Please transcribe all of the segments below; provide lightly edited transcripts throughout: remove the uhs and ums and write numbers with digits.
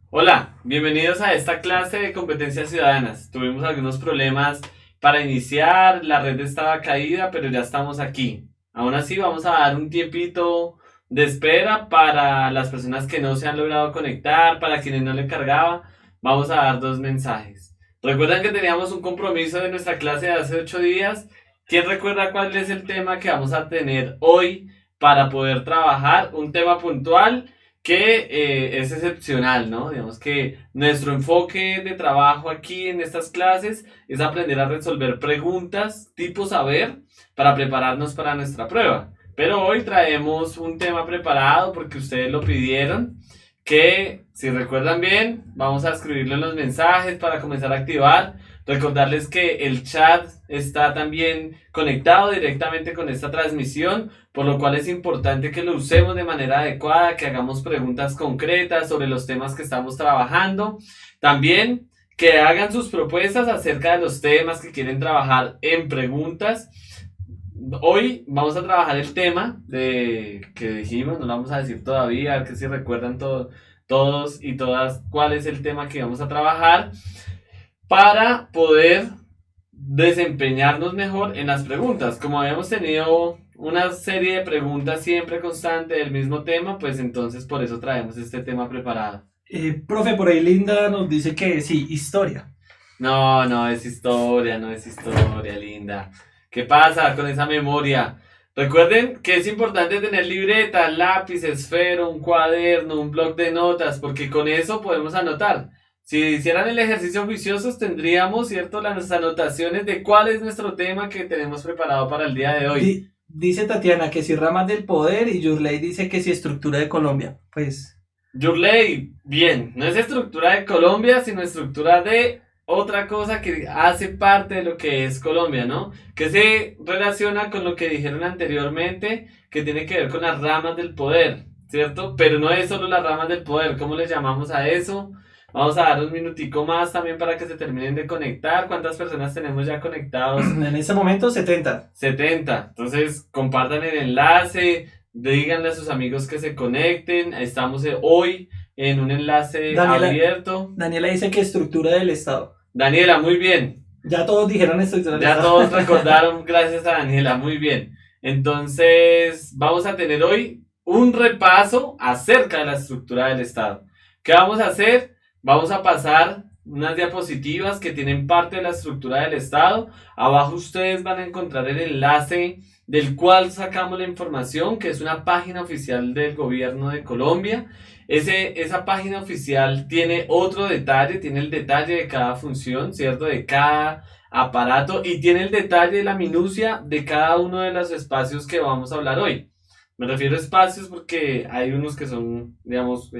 Hola, bienvenidos a esta clase de competencias ciudadanas. Tuvimos algunos problemas para iniciar, la red estaba caída, pero ya estamos aquí. Aún así, vamos a dar un tiempito de espera para las personas que no se han logrado conectar, para quienes no le cargaba. Vamos a dar dos mensajes. ¿Recuerdan que teníamos un compromiso de nuestra clase de hace 8 días? ¿Quién recuerda cuál es el tema que vamos a tener hoy para poder trabajar? Un tema puntual que es excepcional, ¿no? Digamos que nuestro enfoque de trabajo aquí en estas clases es aprender a resolver preguntas tipo saber para prepararnos para nuestra prueba. Pero hoy traemos un tema preparado porque ustedes lo pidieron, que si recuerdan bien, vamos a escribirlo en los mensajes para comenzar a activar. Recordarles que el chat está también conectado directamente con esta transmisión, por lo cual es importante que lo usemos de manera adecuada, que hagamos preguntas concretas sobre los temas que estamos trabajando. También que hagan sus propuestas acerca de los temas que quieren trabajar en preguntas. Hoy vamos a trabajar el tema de que dijimos, no lo vamos a decir todavía, a ver que si recuerdan todos y todas cuál es el tema que vamos a trabajar para poder desempeñarnos mejor en las preguntas. Como habíamos tenido una serie de preguntas siempre constante del mismo tema, pues entonces por eso traemos este tema preparado. Profe, por ahí Linda nos dice que sí, historia. No, no es historia, no es historia, linda. ¿Qué pasa con esa memoria? Recuerden que es importante tener libreta, lápiz, esfero, un cuaderno, un bloc de notas, porque con eso podemos anotar. Si hicieran el ejercicio juiciosos, tendríamos, ¿cierto?, las anotaciones de cuál es nuestro tema que tenemos preparado para el día de hoy. Dice Tatiana que si ramas del poder y Yurley dice que si estructura de Colombia. Pues, Yurley, bien, no es estructura de Colombia, sino estructura de otra cosa que hace parte de lo que es Colombia, ¿no? Que se relaciona con lo que dijeron anteriormente, que tiene que ver con las ramas del poder, ¿cierto? Pero no es solo las ramas del poder, ¿cómo le llamamos a eso? Vamos a dar un minutico más también para que se terminen de conectar. ¿Cuántas personas tenemos ya conectados? en ese momento 70. 70. Entonces, compartan el enlace, díganle a sus amigos que se conecten. Estamos hoy en un enlace Daniela, abierto. Daniela dice que estructura del Estado. Daniela, muy bien. Ya todos dijeron estructura del Ya Estado. todos recordaron, gracias a Daniela, muy bien. Entonces, vamos a tener hoy un repaso acerca de la estructura del Estado. ¿Qué vamos a hacer? Vamos a pasar unas diapositivas que tienen parte de la estructura del Estado. Abajo ustedes van a encontrar el enlace del cual sacamos la información, que es una página oficial del gobierno de Colombia. Esa página oficial tiene otro detalle, tiene el detalle de cada función, ¿cierto? De cada aparato y tiene el detalle de la minucia de cada uno de los espacios que vamos a hablar hoy. Me refiero a espacios porque hay unos que son, digamos,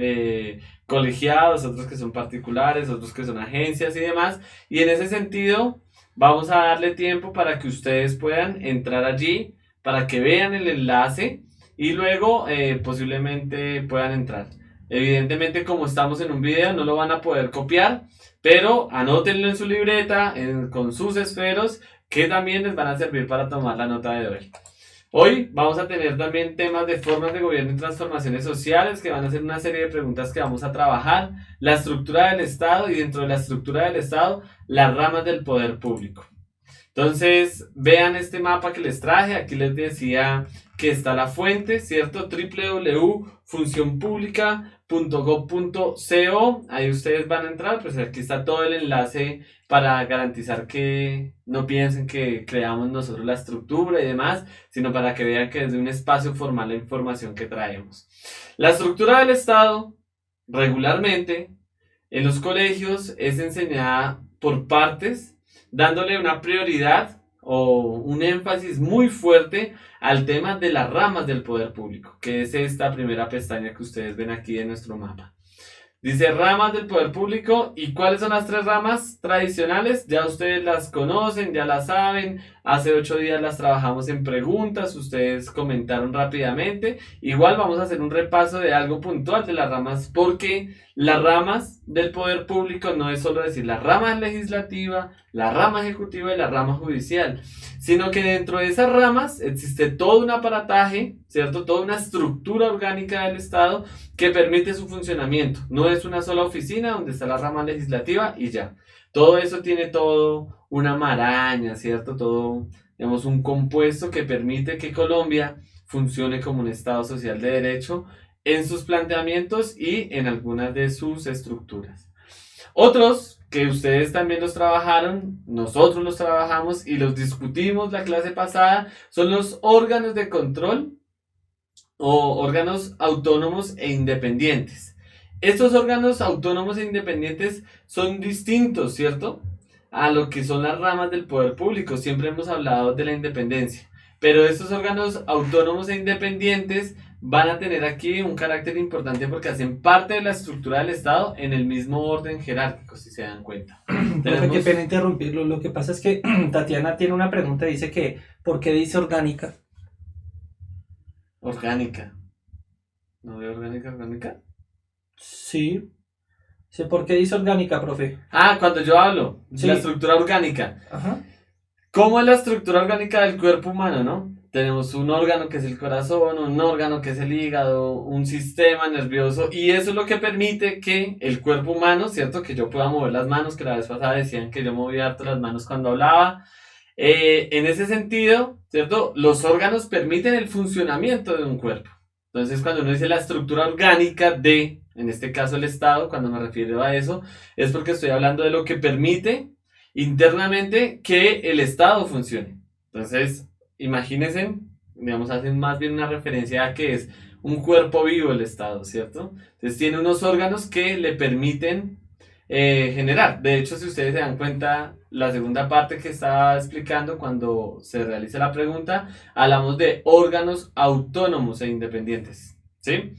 colegiados, otros que son particulares, otros que son agencias y demás. Y en ese sentido, vamos a darle tiempo para que ustedes puedan entrar allí, para que vean el enlace y luego posiblemente puedan entrar. Evidentemente, como estamos en un video, no lo van a poder copiar, pero anótenlo en su libreta, con sus esferos, que también les van a servir para tomar la nota de hoy. Hoy vamos a tener también temas de formas de gobierno y transformaciones sociales, que van a ser una serie de preguntas que vamos a trabajar, la estructura del Estado y dentro de la estructura del Estado, las ramas del poder público. Entonces, vean este mapa que les traje. Aquí les decía que está la fuente, ¿cierto? www.funcionpublica.gov.co. Ahí ustedes van a entrar, pues aquí está todo el enlace para garantizar que no piensen que creamos nosotros la estructura y demás, sino para que vean que es de un espacio formal la información que traemos. La estructura del Estado, regularmente, en los colegios es enseñada por partes, dándole una prioridad o un énfasis muy fuerte al tema de las ramas del poder público, que es esta primera pestaña que ustedes ven aquí en nuestro mapa. Dice ramas del poder público. ¿Y cuáles son las tres ramas tradicionales? Ya ustedes las conocen, ya las saben. Hace 8 días las trabajamos en preguntas, ustedes comentaron rápidamente. Igual vamos a hacer un repaso de algo puntual de las ramas, porque las ramas del poder público no es solo decir la rama legislativa, la rama ejecutiva y la rama judicial, sino que dentro de esas ramas existe todo un aparataje ¿cierto? Toda una estructura orgánica del Estado que permite su funcionamiento. No es una sola oficina donde está la rama legislativa y ya. Todo eso tiene todo una maraña, ¿cierto? Todo, digamos, un compuesto que permite que Colombia funcione como un Estado social de derecho en sus planteamientos y en algunas de sus estructuras. Otros que ustedes también los trabajaron, nosotros los trabajamos y los discutimos la clase pasada, son los órganos de control o órganos autónomos e independientes. Estos órganos autónomos e independientes son distintos, ¿cierto? A lo que son las ramas del poder público. Siempre hemos hablado de la independencia. Pero estos órganos autónomos e independientes van a tener aquí un carácter importante porque hacen parte de la estructura del Estado en el mismo orden jerárquico, si se dan cuenta. Profe, qué pena interrumpirlo. Lo que pasa es que Tatiana tiene una pregunta, dice que ¿por qué dice orgánica? Orgánica. ¿No veo orgánica, orgánica? Sí. Sé por qué dice orgánica, profe. Ah, cuando yo hablo de Sí. la estructura orgánica. Ajá. ¿Cómo es la estructura orgánica del cuerpo humano, no? Tenemos un órgano que es el corazón, un órgano que es el hígado, un sistema nervioso, y eso es lo que permite que el cuerpo humano, ¿cierto? Que yo pueda mover las manos, que la vez pasada decían que yo movía harto las manos cuando hablaba. En ese sentido, ¿cierto? Los órganos permiten el funcionamiento de un cuerpo. Entonces, cuando uno dice la estructura orgánica de, en este caso el Estado, cuando me refiero a eso, es porque estoy hablando de lo que permite internamente que el Estado funcione. Entonces, imagínense, digamos, hacen más bien una referencia a que es un cuerpo vivo el Estado, ¿cierto? Entonces tiene unos órganos que le permiten generar. De hecho, si ustedes se dan cuenta, la segunda parte que estaba explicando cuando se realiza la pregunta, hablamos de órganos autónomos e independientes, ¿sí?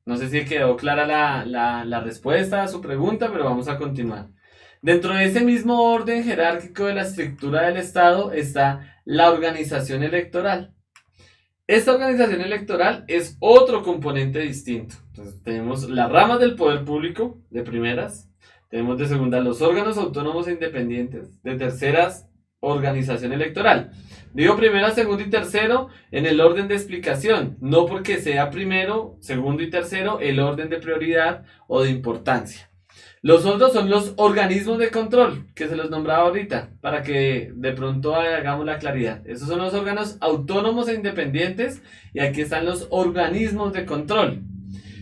No sé si quedó clara la respuesta a su pregunta, pero vamos a continuar. Dentro de ese mismo orden jerárquico de la estructura del Estado está la organización electoral. Esta organización electoral es otro componente distinto. Entonces, tenemos las ramas del poder público, de primeras. Tenemos de segunda los órganos autónomos e independientes. De terceras, organización electoral. Digo primera, segundo y tercero en el orden de explicación. No porque sea primero, segundo y tercero el orden de prioridad o de importancia. Los otros son los organismos de control, que se los nombraba ahorita, para que de pronto hagamos la claridad. Esos son los órganos autónomos e independientes, y aquí están los organismos de control.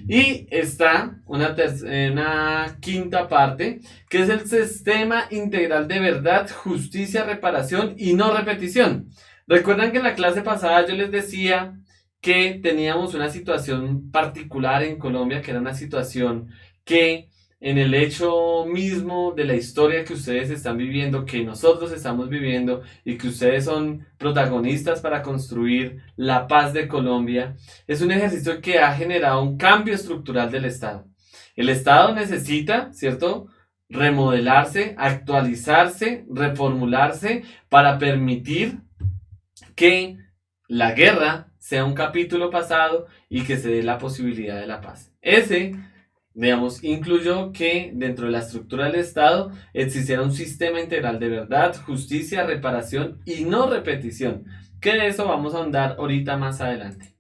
Y está una quinta parte, que es el sistema integral de verdad, justicia, reparación y no repetición. Recuerdan que en la clase pasada yo les decía que teníamos una situación particular en Colombia, que era una situación que en el hecho mismo de la historia que ustedes están viviendo, que nosotros estamos viviendo y que ustedes son protagonistas para construir la paz de Colombia, es un ejercicio que ha generado un cambio estructural del Estado. El Estado necesita, ¿cierto?, remodelarse, actualizarse, reformularse para permitir que la guerra sea un capítulo pasado y que se dé la posibilidad de la paz. Digamos, incluyó que dentro de la estructura del Estado existiera un sistema integral de verdad, justicia, reparación y no repetición, que de eso vamos a ahondar ahorita más adelante.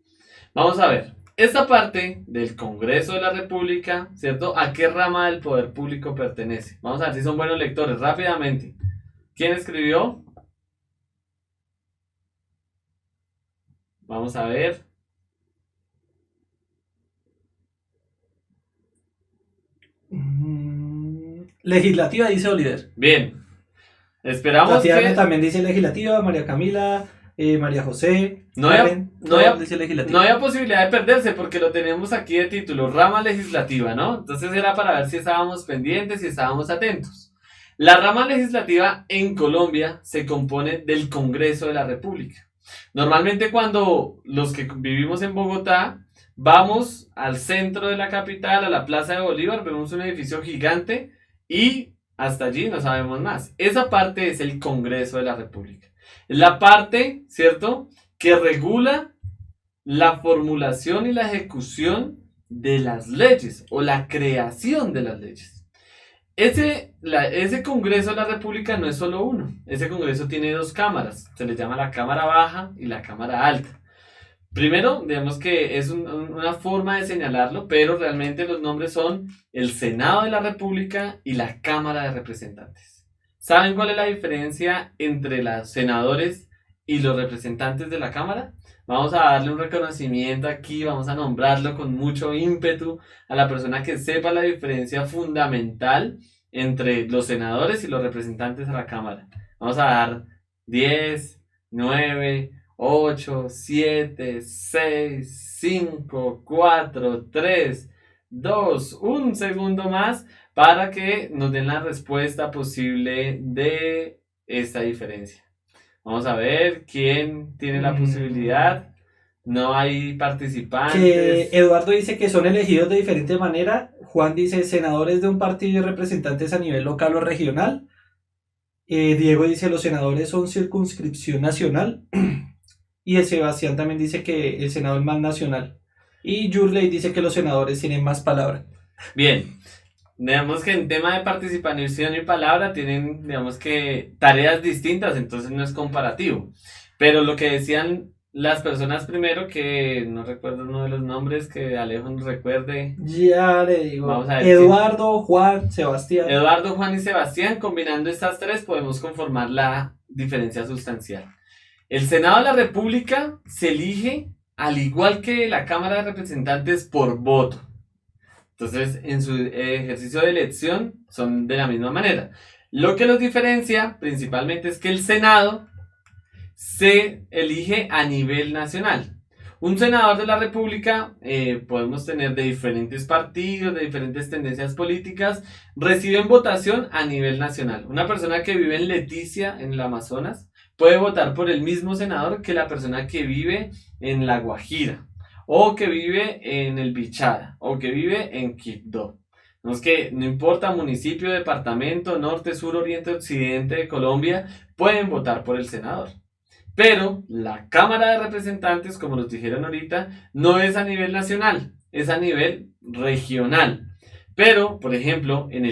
Vamos a ver, esta parte del Congreso de la República, ¿cierto? ¿A qué rama del poder público pertenece? Vamos a ver si son buenos lectores, rápidamente. ¿Quién escribió? Vamos a ver. Legislativa, dice Oliver. Bien. Esperamos Tatiana que... también dice legislativa, María Camila, María José, No dice legislativa. no había posibilidad de perderse porque lo tenemos aquí de título, rama legislativa, ¿no? Entonces era para ver si estábamos pendientes, si estábamos atentos. La rama legislativa en Colombia se compone del Congreso de la República. Normalmente cuando los que vivimos en Bogotá vamos al centro de la capital, a la Plaza de Bolívar, vemos un edificio gigante y hasta allí no sabemos más. Esa parte es el Congreso de la República. Es la parte, ¿cierto?, que regula la formulación y la ejecución de las leyes o la creación de las leyes. Ese Congreso de la República no es solo uno. Ese Congreso tiene dos cámaras. Se le llama la Cámara Baja y la Cámara Alta. Primero, digamos que es una forma de señalarlo, pero realmente los nombres son el Senado de la República y la Cámara de Representantes. ¿Saben cuál es la diferencia entre los senadores y los representantes de la Cámara? Vamos a darle un reconocimiento aquí, vamos a nombrarlo con mucho ímpetu a la persona que sepa la diferencia fundamental entre los senadores y los representantes de la Cámara. Vamos a dar 10, 9, 8, 7, 6, 5, 4, 3, 2, un segundo más para que nos den la respuesta posible de esta diferencia. Vamos a ver quién tiene la posibilidad. No hay participantes. Que Eduardo dice que son elegidos de diferente manera. Juan dice senadores de un partido y representantes a nivel local o regional. Diego dice los senadores son circunscripción nacional. Y el Sebastián también dice que el Senado es más nacional. Y Yurley dice que los senadores tienen más palabra. Bien, digamos que en tema de participación y palabra tienen, digamos que tareas distintas, entonces no es comparativo. Pero lo que decían las personas primero, que no recuerdo uno de los nombres, que Alejo nos recuerde. Ya le digo. Vamos a ver, Eduardo, Juan, Sebastián. Eduardo, Juan y Sebastián, combinando estas tres podemos conformar la diferencia sustancial. El Senado de la República se elige, al igual que la Cámara de Representantes, por voto. Entonces, en su ejercicio de elección son de la misma manera. Lo que los diferencia principalmente es que el Senado se elige a nivel nacional. Un senador de la República, podemos tener de diferentes partidos, de diferentes tendencias políticas, reciben votación a nivel nacional. Una persona que vive en Leticia, en el Amazonas, puede votar por el mismo senador que la persona que vive en La Guajira, o que vive en el Bichada, o que vive en Quibdó. No importa municipio, departamento, norte, sur, oriente, occidente de Colombia, pueden votar por el senador. Pero la Cámara de Representantes, como nos dijeron ahorita, no es a nivel nacional, es a nivel regional. Pero, por ejemplo, en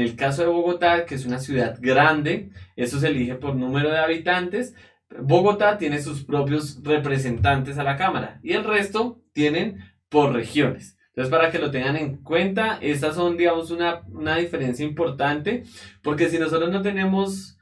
el caso de Bogotá, que es una ciudad grande, eso se elige por número de habitantes. Bogotá tiene sus propios representantes a la Cámara y el resto tienen por regiones. Entonces, para que lo tengan en cuenta, estas son, digamos, una diferencia importante, porque si nosotros no tenemos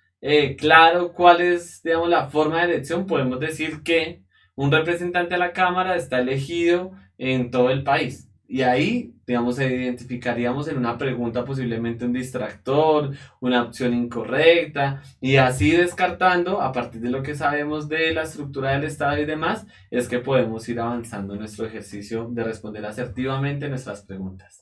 claro cuál es, digamos, la forma de elección, podemos decir que un representante a la Cámara está elegido en todo el país. Y ahí, digamos, identificaríamos en una pregunta posiblemente un distractor, una opción incorrecta, y así descartando, a partir de lo que sabemos de la estructura del Estado y demás, es que podemos ir avanzando en nuestro ejercicio de responder asertivamente nuestras preguntas.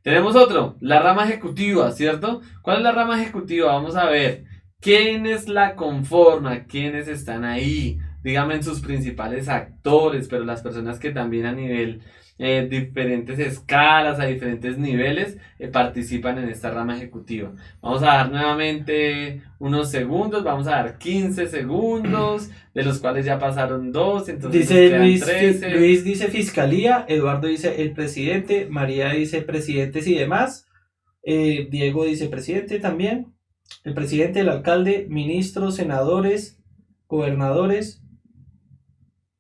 Tenemos otro, la rama ejecutiva, ¿cierto? ¿Cuál es la rama ejecutiva? Vamos a ver. ¿Quiénes la conforman? ¿Quiénes están ahí? Díganme sus principales actores, pero las personas que también a nivel diferentes escalas, a diferentes niveles, participan en esta rama ejecutiva. Vamos a dar nuevamente unos segundos, vamos a dar 15 segundos, de los cuales ya pasaron 2, entonces dice nos quedan 13. Luis dice fiscalía, Eduardo dice el presidente, María dice presidentes y demás, Diego dice presidente también, el presidente, el alcalde, ministros, senadores, gobernadores,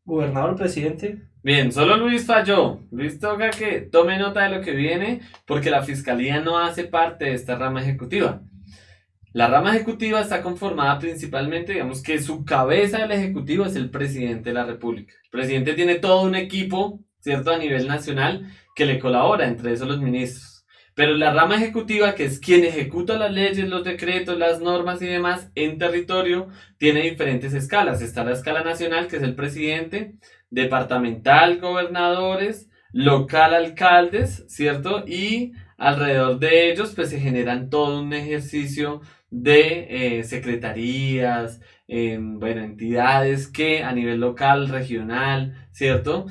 gobernador, presidente. Bien, solo Luis falló. Luis toca que tome nota de lo que viene porque la fiscalía no hace parte de esta rama ejecutiva. La rama ejecutiva está conformada principalmente, digamos que su cabeza del ejecutivo es el presidente de la República. El presidente tiene todo un equipo, ¿cierto?, a nivel nacional que le colabora, entre esos los ministros. Pero la rama ejecutiva, que es quien ejecuta las leyes, los decretos, las normas y demás en territorio, tiene diferentes escalas. Está la escala nacional, que es el presidente, departamental, gobernadores, local, alcaldes, ¿cierto? Y alrededor de ellos, pues se generan todo un ejercicio de secretarías, entidades que a nivel local, regional, ¿cierto?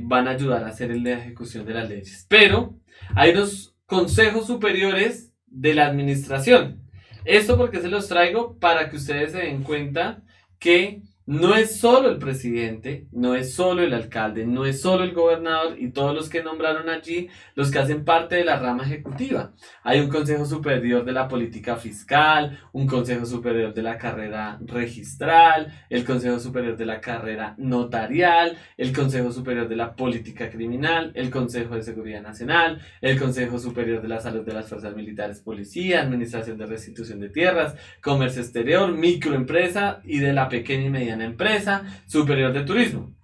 Van a ayudar a hacer la ejecución de las leyes. Pero hay unos consejos superiores de la administración. Esto porque se los traigo para que ustedes se den cuenta que no es solo el presidente, no es solo el alcalde, no es solo el gobernador y todos los que nombraron allí los que hacen parte de la rama ejecutiva. Hay un Consejo Superior de la Política Fiscal, un Consejo Superior de la Carrera Registral, el Consejo Superior de la Carrera Notarial, el Consejo Superior de la Política Criminal, el Consejo de Seguridad Nacional, el Consejo Superior de la Salud de las Fuerzas Militares, Policía, Administración de Restitución de Tierras, Comercio Exterior, Microempresa y de la Pequeña y Mediana Empresa, Superior de Turismo.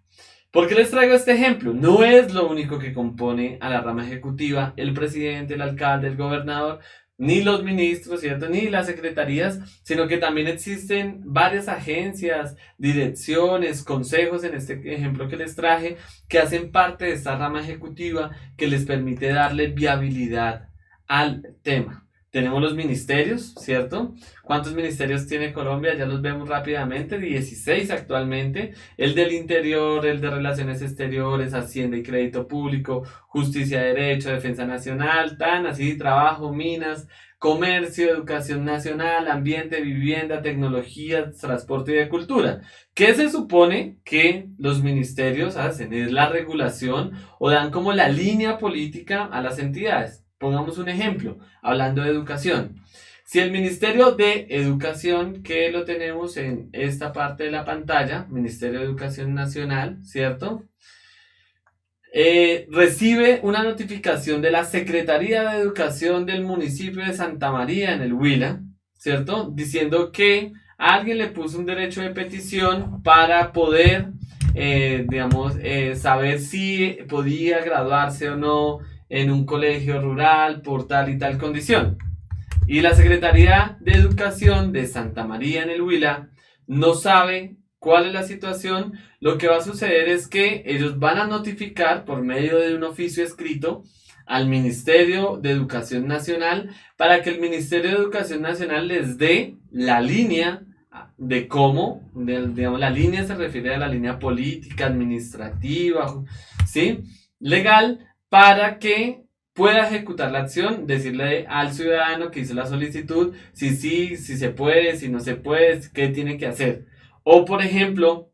¿Por qué les traigo este ejemplo? No es lo único que compone a la rama ejecutiva, el presidente, el alcalde, el gobernador, ni los ministros, ¿cierto? Ni las secretarías, sino que también existen varias agencias, direcciones, consejos, en este ejemplo que les traje, que hacen parte de esta rama ejecutiva que les permite darle viabilidad al tema. Tenemos los ministerios, ¿cierto? ¿Cuántos ministerios tiene Colombia? Ya los vemos rápidamente, 16 actualmente. El del Interior, el de Relaciones Exteriores, Hacienda y Crédito Público, Justicia, Derecho, Defensa Nacional, tan así, Trabajo, Minas, Comercio, Educación Nacional, Ambiente, Vivienda, Tecnología, Transporte y de Cultura. ¿Qué se supone que los ministerios hacen? Es la regulación o dan como la línea política a las entidades. Pongamos un ejemplo, hablando de educación. Si el Ministerio de Educación, que lo tenemos en esta parte de la pantalla, Ministerio de Educación Nacional, ¿cierto? Recibe una notificación de la Secretaría de Educación del municipio de Santa María en el Huila, ¿cierto? Diciendo que alguien le puso un derecho de petición para poder, saber si podía graduarse o no en un colegio rural por tal y tal condición. Y la Secretaría de Educación de Santa María en el Huila no sabe cuál es la situación. Lo que va a suceder es que ellos van a notificar por medio de un oficio escrito al Ministerio de Educación Nacional para que el Ministerio de Educación Nacional les dé la línea de cómo, digamos, la línea se refiere a la línea política, administrativa, ¿sí? Legal, para que pueda ejecutar la acción, decirle al ciudadano que hizo la solicitud si sí, si se puede, si no se puede, qué tiene que hacer. O por ejemplo,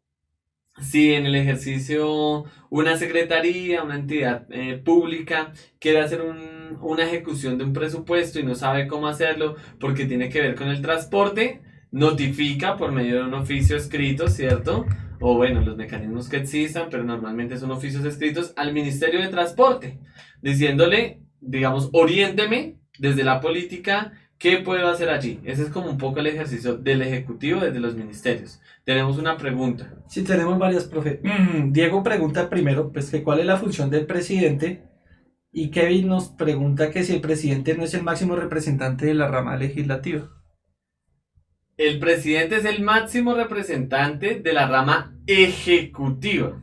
si en el ejercicio una secretaría, una entidad pública quiere hacer una ejecución de un presupuesto y no sabe cómo hacerlo porque tiene que ver con el transporte, notifica por medio de un oficio escrito, ¿cierto? O bueno, los mecanismos que existan, pero normalmente son oficios escritos al Ministerio de Transporte, diciéndole, digamos, oriénteme desde la política, ¿qué puedo hacer allí? Ese es como un poco el ejercicio del Ejecutivo desde los ministerios. Tenemos una pregunta. Sí, tenemos varias, profe. Diego pregunta primero, pues, que cuál es la función del presidente, y Kevin nos pregunta que si el presidente no es el máximo representante de la rama legislativa. El presidente es el máximo representante de la rama ejecutiva.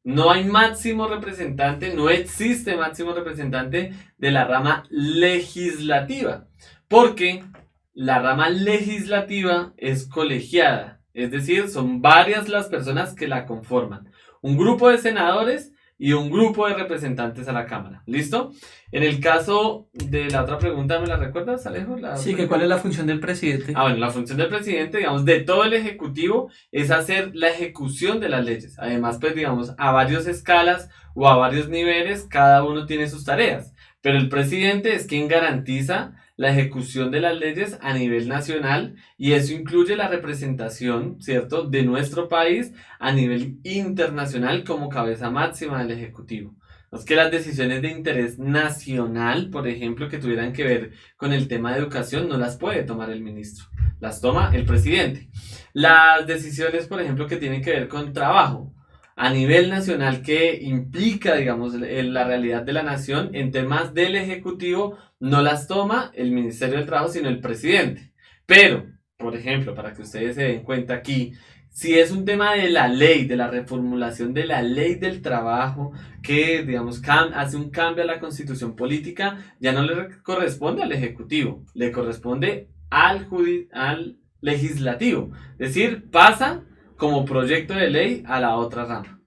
No hay máximo representante, no existe máximo representante de la rama legislativa, porque la rama legislativa es colegiada, es decir, son varias las personas que la conforman. Un grupo de senadores y un grupo de representantes a la Cámara. ¿Listo? En el caso de la otra pregunta, ¿me la recuerdas, Alejo? Sí, que cuál es la función del presidente. Bueno, la función del presidente, digamos, de todo el ejecutivo es hacer la ejecución de las leyes. Además, pues, digamos, a varias escalas o a varios niveles, cada uno tiene sus tareas. Pero el presidente es quien garantiza la ejecución de las leyes a nivel nacional y eso incluye la representación, ¿cierto?, de nuestro país a nivel internacional como cabeza máxima del Ejecutivo. Es que las decisiones de interés nacional, por ejemplo, que tuvieran que ver con el tema de educación, no las puede tomar el ministro, las toma el presidente. Las decisiones, por ejemplo, que tienen que ver con trabajo, a nivel nacional que implica, digamos, la realidad de la nación en temas del Ejecutivo, no las toma el Ministerio del Trabajo, sino el presidente. Pero, por ejemplo, para que ustedes se den cuenta aquí, si es un tema de la ley, de la reformulación de la ley del trabajo, que, digamos, hace un cambio a la constitución política, ya no le corresponde al Ejecutivo, le corresponde al legislativo. Es decir, pasa como proyecto de ley a la otra rama.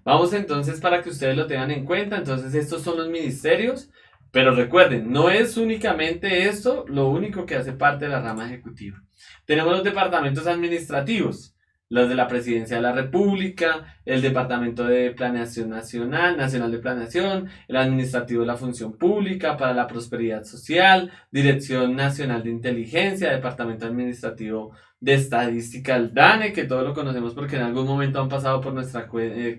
Vamos entonces para que ustedes lo tengan en cuenta. Entonces estos son los ministerios, pero recuerden, no es únicamente esto lo único que hace parte de la rama ejecutiva. Tenemos los departamentos administrativos. los de la Presidencia de la República, el Departamento de Planeación Nacional de Planeación, el Administrativo de la Función Pública para la Prosperidad Social, Dirección Nacional de Inteligencia, Departamento Administrativo de Estadística, el DANE, que todos lo conocemos porque en algún momento han pasado por nuestra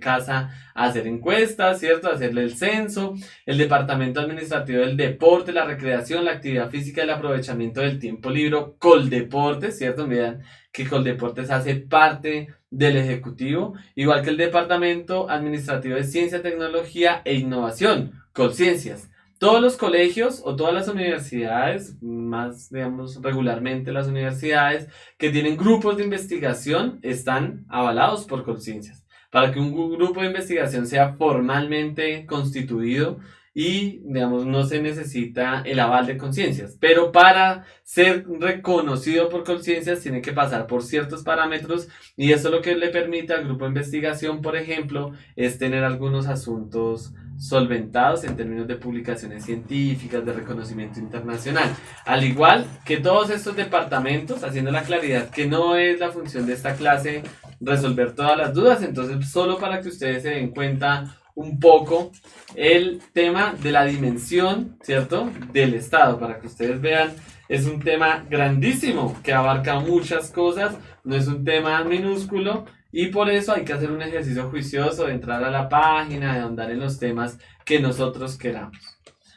casa a hacer encuestas, ¿cierto? A hacerle el censo, el Departamento Administrativo del Deporte, la Recreación, la Actividad Física y el Aprovechamiento del Tiempo Libre, Coldeportes, ¿cierto? Miren que Coldeportes hace parte del Ejecutivo, igual que el Departamento Administrativo de Ciencia, Tecnología e Innovación, Colciencias. Todos los colegios o todas las universidades, más digamos regularmente las universidades que tienen grupos de investigación están avalados por Colciencias. Para que un grupo de investigación sea formalmente constituido y digamos no se necesita el aval de Colciencias, pero para ser reconocido por Colciencias tiene que pasar por ciertos parámetros y eso lo que le permite al grupo de investigación, por ejemplo, es tener algunos asuntos solventados en términos de publicaciones científicas, de reconocimiento internacional. Al igual que todos estos departamentos, haciendo la claridad que no es la función de esta clase resolver todas las dudas, entonces solo para que ustedes se den cuenta un poco el tema de la dimensión, ¿cierto?, del Estado, para que ustedes vean, es un tema grandísimo que abarca muchas cosas, no es un tema minúsculo. Y por eso hay que hacer un ejercicio juicioso de entrar a la página, de ahondar en los temas que nosotros queramos.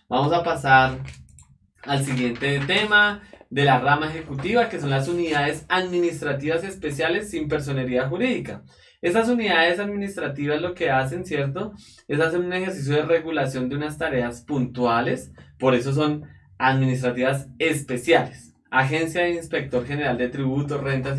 Vamos a pasar al siguiente tema de la rama ejecutiva, que son las unidades administrativas especiales sin personería jurídica. Estas unidades administrativas lo que hacen, ¿cierto?, es hacer un ejercicio de regulación de unas tareas puntuales, por eso son administrativas especiales. Agencia de Inspector General de Tributos, Rentas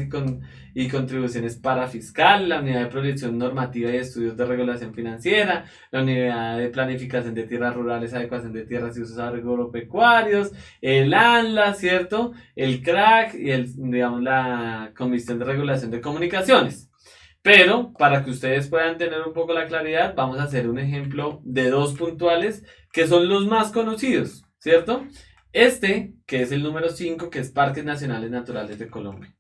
y Contribuciones Parafiscal, la Unidad de Proyección Normativa y Estudios de Regulación Financiera, la Unidad de Planificación de Tierras Rurales, Adecuación de Tierras y Usos Agropecuarios, el ANLA, ¿cierto?, el CRAC y digamos, la Comisión de Regulación de Comunicaciones. Pero para que ustedes puedan tener un poco la claridad, vamos a hacer un ejemplo de dos puntuales que son los más conocidos, ¿cierto? Este, que es el número 5, que es Parques Nacionales Naturales de Colombia.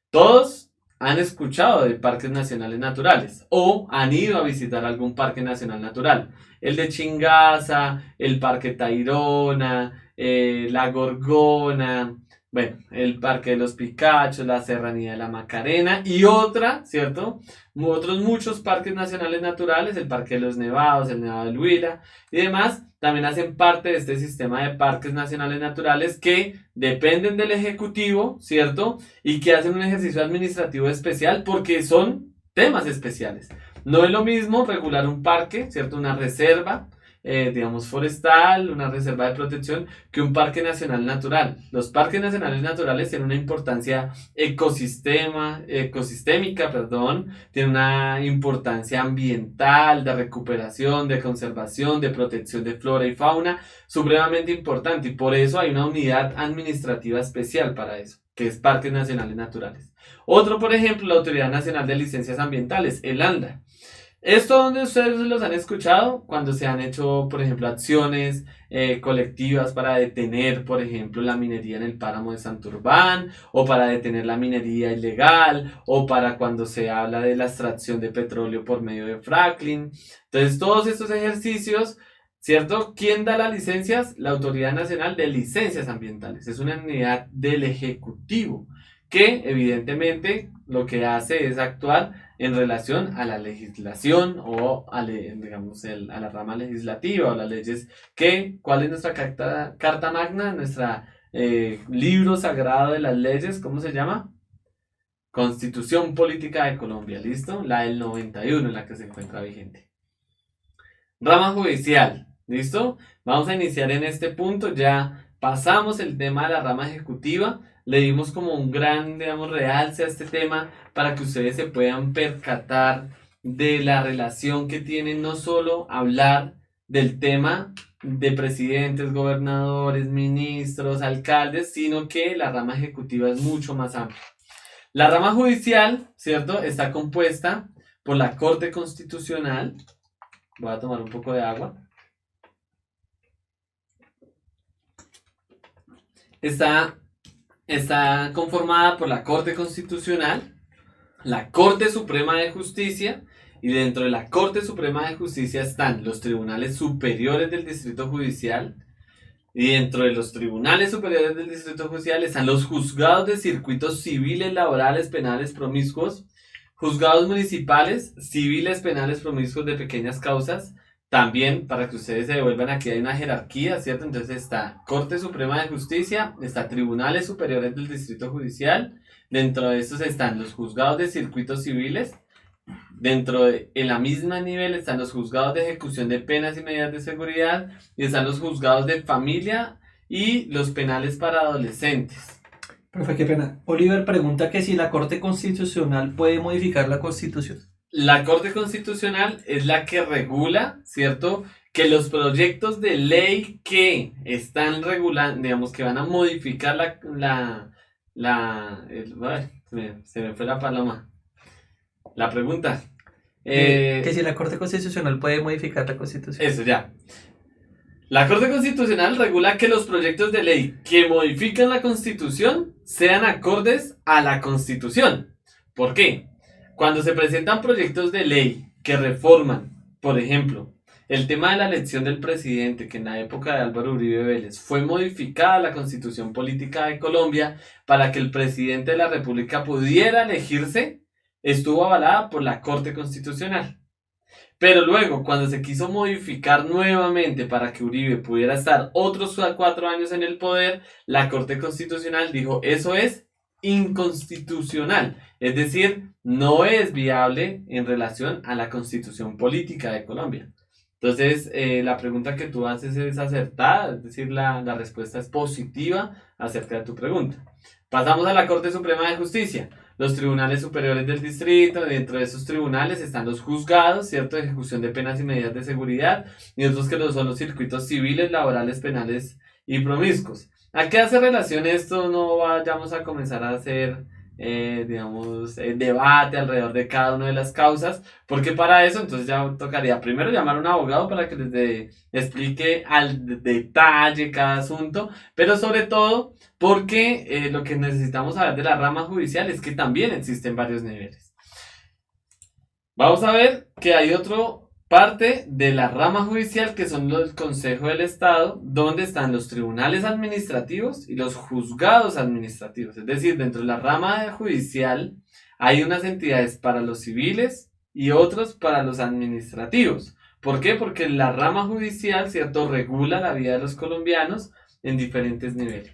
Todos han escuchado de parques nacionales naturales o han ido a visitar algún parque nacional natural. El de Chingaza, el Parque Tayrona, la Gorgona, bueno, el Parque de los Picachos, la Serranía de la Macarena y otra, ¿cierto? Otros muchos parques nacionales naturales, el Parque de los Nevados, el Nevado del Huila y demás, también hacen parte de este sistema de parques nacionales naturales que dependen del Ejecutivo, ¿cierto? Y que hacen un ejercicio administrativo especial porque son temas especiales. No es lo mismo regular un parque, ¿cierto? Una reserva, digamos, forestal, una reserva de protección, que un parque nacional natural. Los parques nacionales naturales tienen una importancia ecosistémica, tienen una importancia ambiental, de recuperación, de conservación, de protección de flora y fauna, supremamente importante, y por eso hay una unidad administrativa especial para eso, que es Parques Nacionales Naturales. Otro, por ejemplo, la Autoridad Nacional de Licencias Ambientales, el ANLA. Esto donde ustedes los han escuchado cuando se han hecho, por ejemplo, acciones colectivas para detener, por ejemplo, la minería en el páramo de Santurbán, o para detener la minería ilegal, o para cuando se habla de la extracción de petróleo por medio de fracking. Entonces, todos estos ejercicios, ¿cierto? ¿Quién da las licencias? La Autoridad Nacional de Licencias Ambientales. Es una unidad del Ejecutivo que, evidentemente, lo que hace es actuar en relación a la legislación o digamos, a la rama legislativa o las leyes ¿cuál es nuestra carta magna? Nuestra libro sagrado de las leyes, ¿cómo se llama? Constitución Política de Colombia, ¿listo? La del 91 en la que se encuentra vigente. Rama judicial, ¿listo? Vamos a iniciar en este punto, ya pasamos el tema de la rama ejecutiva, le dimos como un gran, digamos, realce a este tema para que ustedes se puedan percatar de la relación que tienen no solo hablar del tema de presidentes, gobernadores, ministros, alcaldes, sino que la rama ejecutiva es mucho más amplia. La rama judicial, ¿cierto?, está compuesta por la Corte Constitucional. Voy a tomar un poco de agua. Está conformada por la Corte Constitucional, la Corte Suprema de Justicia, y dentro de la Corte Suprema de Justicia están los tribunales superiores del Distrito Judicial, y dentro de los tribunales superiores del Distrito Judicial están los juzgados de circuitos civiles, laborales, penales, promiscuos, juzgados municipales, civiles, penales, promiscuos de pequeñas causas. También, para que ustedes se devuelvan, aquí hay una jerarquía, ¿cierto? Entonces está Corte Suprema de Justicia, está Tribunales Superiores del Distrito Judicial, dentro de estos están los juzgados de circuitos civiles, dentro de en la misma nivel están los juzgados de ejecución de penas y medidas de seguridad, y están los juzgados de familia y los penales para adolescentes. Profe, qué pena. Oliver pregunta que si la Corte Constitucional puede modificar la Constitución. La Corte Constitucional es la que regula, ¿cierto? Que los proyectos de ley que están regulando, digamos, que van a modificar se me fue la paloma. La pregunta. Que si la Corte Constitucional puede modificar la Constitución. Eso ya. La Corte Constitucional regula que los proyectos de ley que modifican la Constitución sean acordes a la Constitución. ¿Por qué? Cuando se presentan proyectos de ley que reforman, por ejemplo, el tema de la elección del presidente, que en la época de Álvaro Uribe Vélez fue modificada la Constitución Política de Colombia para que el presidente de la República pudiera elegirse, estuvo avalada por la Corte Constitucional. Pero luego, cuando se quiso modificar nuevamente para que Uribe pudiera estar otros 4 años en el poder, la Corte Constitucional dijo, eso es inconstitucional. Es decir, no es viable en relación a la Constitución Política de Colombia. Entonces, la pregunta que tú haces es acertada, es decir, la respuesta es positiva acerca de tu pregunta. Pasamos a la Corte Suprema de Justicia. Los tribunales superiores del distrito, dentro de esos tribunales están los juzgados, ¿cierto? De ejecución de penas y medidas de seguridad, y otros que son los circuitos civiles, laborales, penales y promiscuos. ¿A qué hace relación esto? No vayamos a comenzar a hacer, debate alrededor de cada una de las causas, porque para eso entonces ya tocaría primero llamar a un abogado para que les explique al detalle cada asunto, pero sobre todo porque lo que necesitamos saber de la rama judicial es que también existen varios niveles. Vamos a ver que hay otra parte de la rama judicial que son los Consejo del Estado, donde están los tribunales administrativos y los juzgados administrativos. Es decir, dentro de la rama judicial hay unas entidades para los civiles y otros para los administrativos. ¿Por qué? Porque la rama judicial, ¿cierto?, regula la vida de los colombianos en diferentes niveles.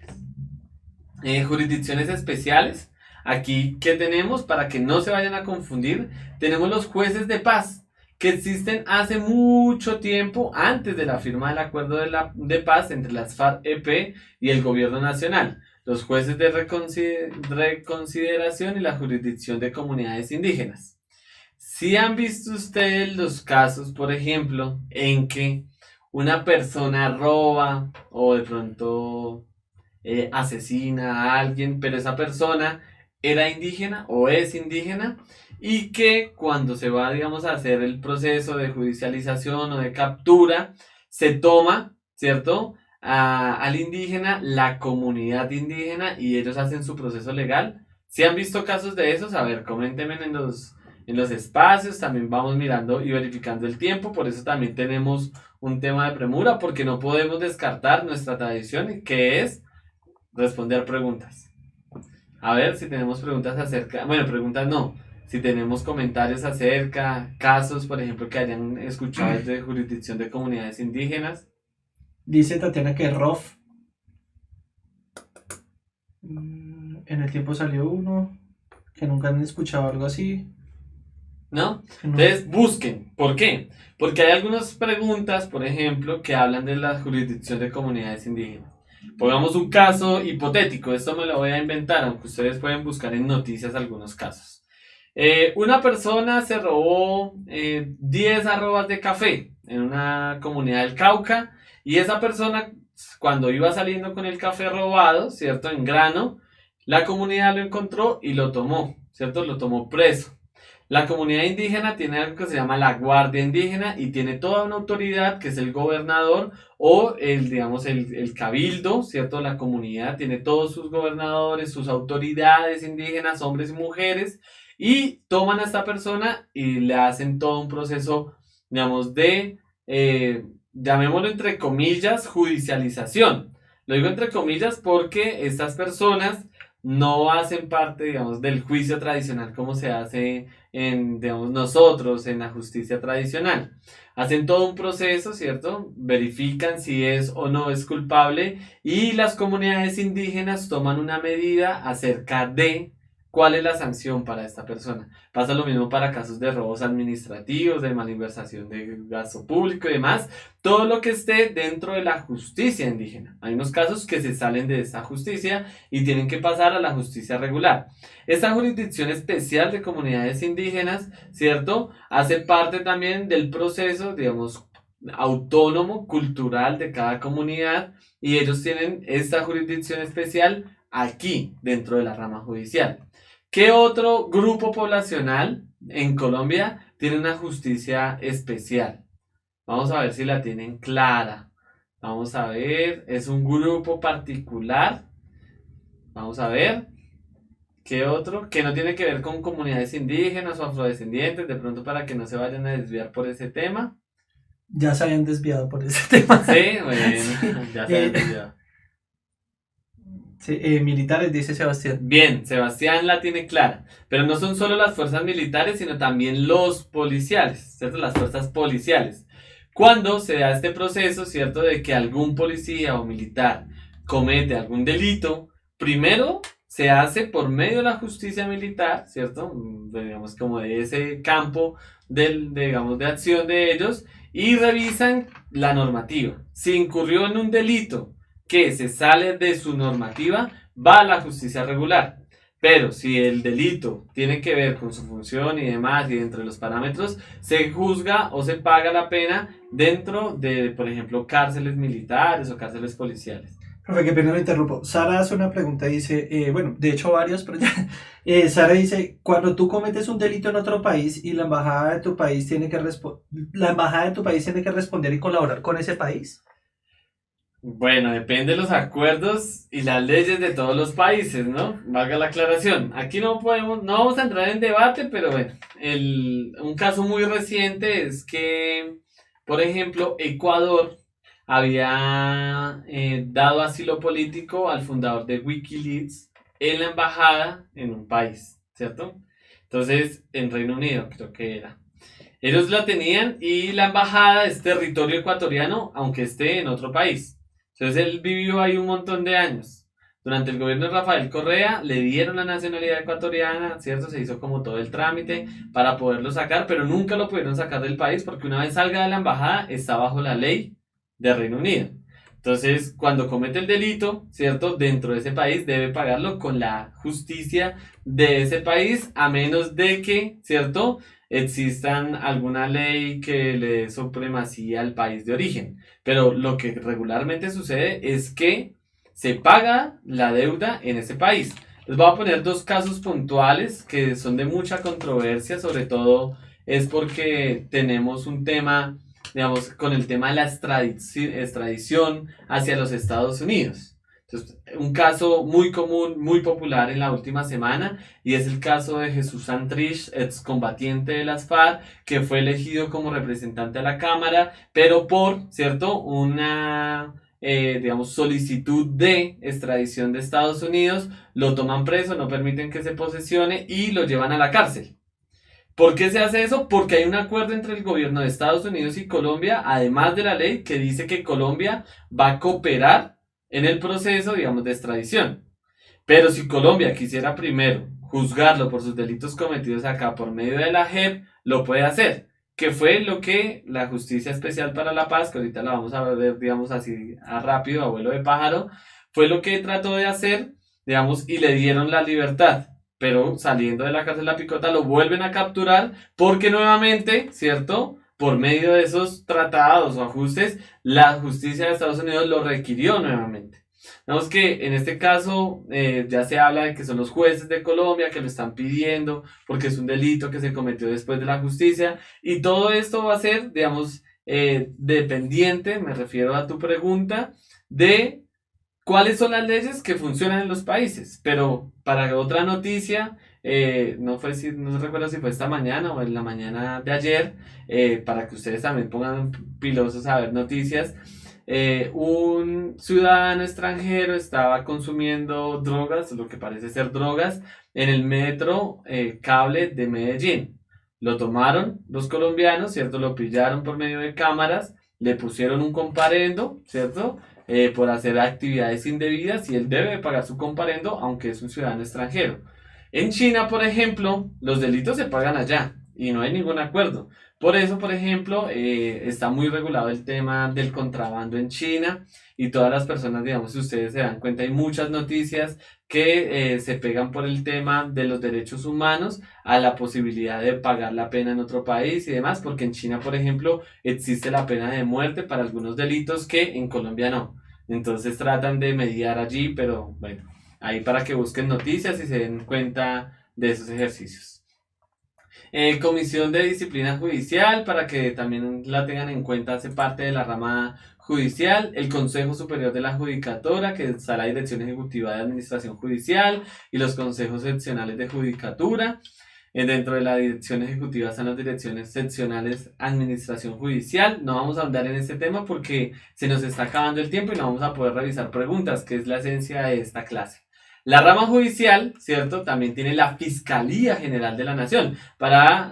Jurisdicciones especiales. Aquí, ¿qué tenemos? Para que no se vayan a confundir, tenemos los jueces de paz, que existen hace mucho tiempo, antes de la firma del acuerdo de paz entre las FARC-EP y el gobierno nacional. Los jueces de reconsideración y la jurisdicción de comunidades indígenas. Si han visto ustedes los casos, por ejemplo, en que una persona roba o de pronto asesina a alguien, pero esa persona era indígena o es indígena, y que cuando se va, digamos, a hacer el proceso de judicialización o de captura, se toma, ¿cierto?, al indígena, la comunidad indígena, y ellos hacen su proceso legal. Si han visto casos de esos, a ver, coméntenme en los espacios, también vamos mirando y verificando el tiempo, por eso también tenemos un tema de premura, porque no podemos descartar nuestra tradición, que es responder preguntas. A ver si tenemos preguntas acerca, bueno, preguntas no, si tenemos comentarios acerca, casos, por ejemplo, que hayan escuchado de jurisdicción de comunidades indígenas. Dice Tatiana que ROF. En el tiempo salió uno, que nunca han escuchado algo así. ¿No? Entonces busquen. ¿Por qué? Porque hay algunas preguntas, por ejemplo, que hablan de la jurisdicción de comunidades indígenas. Pongamos un caso hipotético, esto me lo voy a inventar, aunque ustedes pueden buscar en noticias algunos casos. Una persona se robó 10 arrobas de café en una comunidad del Cauca, y esa persona, cuando iba saliendo con el café robado, ¿cierto?, en grano, la comunidad lo encontró y lo tomó, ¿cierto?, lo tomó preso. La comunidad indígena tiene algo que se llama la Guardia Indígena y tiene toda una autoridad que es el gobernador o el cabildo, ¿cierto? La comunidad tiene todos sus gobernadores, sus autoridades indígenas, hombres y mujeres, y toman a esta persona y le hacen todo un proceso, digamos, de, llamémoslo entre comillas, judicialización. Lo digo entre comillas porque estas personas no hacen parte, digamos, del juicio tradicional como se hace en, digamos, nosotros en la justicia tradicional. Hacen todo un proceso, ¿cierto? Verifican si es o no es culpable y las comunidades indígenas toman una medida acerca de cuál es la sanción para esta persona. Pasa lo mismo para casos de robos administrativos, de malversación de gasto público y demás. Todo lo que esté dentro de la justicia indígena. Hay unos casos que se salen de esta justicia y tienen que pasar a la justicia regular. Esta jurisdicción especial de comunidades indígenas, ¿cierto? Hace parte también del proceso, digamos, autónomo, cultural de cada comunidad y ellos tienen esta jurisdicción especial aquí, dentro de la rama judicial. ¿Qué otro grupo poblacional en Colombia tiene una justicia especial? Vamos a ver si la tienen clara. Vamos a ver, es un grupo particular. Vamos a ver. ¿Qué otro? Que no tiene que ver con comunidades indígenas o afrodescendientes, de pronto para que no se vayan a desviar por ese tema. Ya se habían desviado por ese tema. Sí, bueno, Sí. ya se habían desviado. Sí, militares, dice Sebastián. Bien, Sebastián la tiene clara, pero no son solo las fuerzas militares, sino también los policiales, ¿cierto? Las fuerzas policiales. Cuando se da este proceso, ¿cierto? De que algún policía o militar comete algún delito, primero se hace por medio de la justicia militar, ¿cierto? Digamos como de ese campo digamos, de acción de ellos y revisan la normativa. Si incurrió en un delito que se sale de su normativa, va a la justicia regular. Pero si el delito tiene que ver con su función y demás, y dentro de los parámetros, se juzga o se paga la pena dentro de, por ejemplo, cárceles militares o cárceles policiales. Profe, qué pena lo interrumpo. Sara hace una pregunta, dice, bueno, de hecho varios, pero ya. Sara dice, cuando tú cometes un delito en otro país y la embajada de tu país tiene que responder y colaborar con ese país. Bueno, depende de los acuerdos y las leyes de todos los países, ¿no? Valga la aclaración. Aquí no vamos a entrar en debate, pero bueno, un caso muy reciente es que, por ejemplo, Ecuador había dado asilo político al fundador de Wikileaks en la embajada en un país, ¿cierto? Entonces, en Reino Unido creo que era. Ellos la tenían y la embajada es territorio ecuatoriano, aunque esté en otro país. Entonces él vivió ahí un montón de años. Durante el gobierno de Rafael Correa le dieron la nacionalidad ecuatoriana, ¿cierto? Se hizo como todo el trámite para poderlo sacar, pero nunca lo pudieron sacar del país porque una vez salga de la embajada está bajo la ley de Reino Unido. Entonces, cuando comete el delito, ¿cierto? Dentro de ese país debe pagarlo con la justicia de ese país, a menos de que, ¿cierto? Existan alguna ley que le dé supremacía al país de origen. Pero lo que regularmente sucede es que se paga la deuda en ese país. Les voy a poner dos casos puntuales que son de mucha controversia, sobre todo es porque tenemos un tema, digamos, con el tema de la extradición hacia los Estados Unidos. Entonces, un caso muy común, muy popular en la última semana, y es el caso de Jesús Santrich, excombatiente de las FARC, que fue elegido como representante a la Cámara, pero por, ¿cierto?, una, digamos, solicitud de extradición de Estados Unidos, lo toman preso, no permiten que se posesione y lo llevan a la cárcel. ¿Por qué se hace eso? Porque hay un acuerdo entre el gobierno de Estados Unidos y Colombia, además de la ley que dice que Colombia va a cooperar en el proceso, digamos, de extradición. Pero si Colombia quisiera primero juzgarlo por sus delitos cometidos acá por medio de la JEP, lo puede hacer. Que fue lo que la Justicia Especial para la Paz, que ahorita la vamos a ver, digamos así, a rápido, abuelo de pájaro, fue lo que trató de hacer, digamos, y le dieron la libertad. Pero saliendo de la cárcel La Picota lo vuelven a capturar porque nuevamente, ¿cierto?, por medio de esos tratados o ajustes, la justicia de Estados Unidos lo requirió nuevamente. Vemos que en este caso ya se habla de que son los jueces de Colombia que lo están pidiendo porque es un delito que se cometió después de la justicia y todo esto va a ser, digamos, dependiente, me refiero a tu pregunta, de cuáles son las leyes que funcionan en los países. Pero para otra noticia, no fue si, no recuerdo si fue esta mañana o en la mañana de ayer, para que ustedes también pongan pilosos a ver noticias. Un ciudadano extranjero estaba consumiendo drogas, lo que parece ser drogas, en el metro cable de Medellín. Lo tomaron los colombianos, ¿cierto? Lo pillaron por medio de cámaras, le pusieron un comparendo, ¿cierto? Por hacer actividades indebidas y él debe pagar su comparendo aunque es un ciudadano extranjero. En China, por ejemplo, los delitos se pagan allá y no hay ningún acuerdo. Por eso, por ejemplo, está muy regulado el tema del contrabando en China y todas las personas, digamos, si ustedes se dan cuenta, hay muchas noticias que se pegan por el tema de los derechos humanos a la posibilidad de pagar la pena en otro país y demás, porque en China, por ejemplo, existe la pena de muerte para algunos delitos que en Colombia no. Entonces tratan de mediar allí, pero bueno, ahí para que busquen noticias y se den cuenta de esos ejercicios. Comisión de Disciplina Judicial, para que también la tengan en cuenta, hace parte de la rama judicial. El Consejo Superior de la Judicatura, que está la Dirección Ejecutiva de Administración Judicial y los consejos seccionales de judicatura. Dentro de la dirección ejecutiva están las direcciones seccionales Administración Judicial. No vamos a ahondar en este tema porque se nos está acabando el tiempo y no vamos a poder revisar preguntas, que es la esencia de esta clase. La rama judicial, ¿cierto? También tiene la Fiscalía General de la Nación.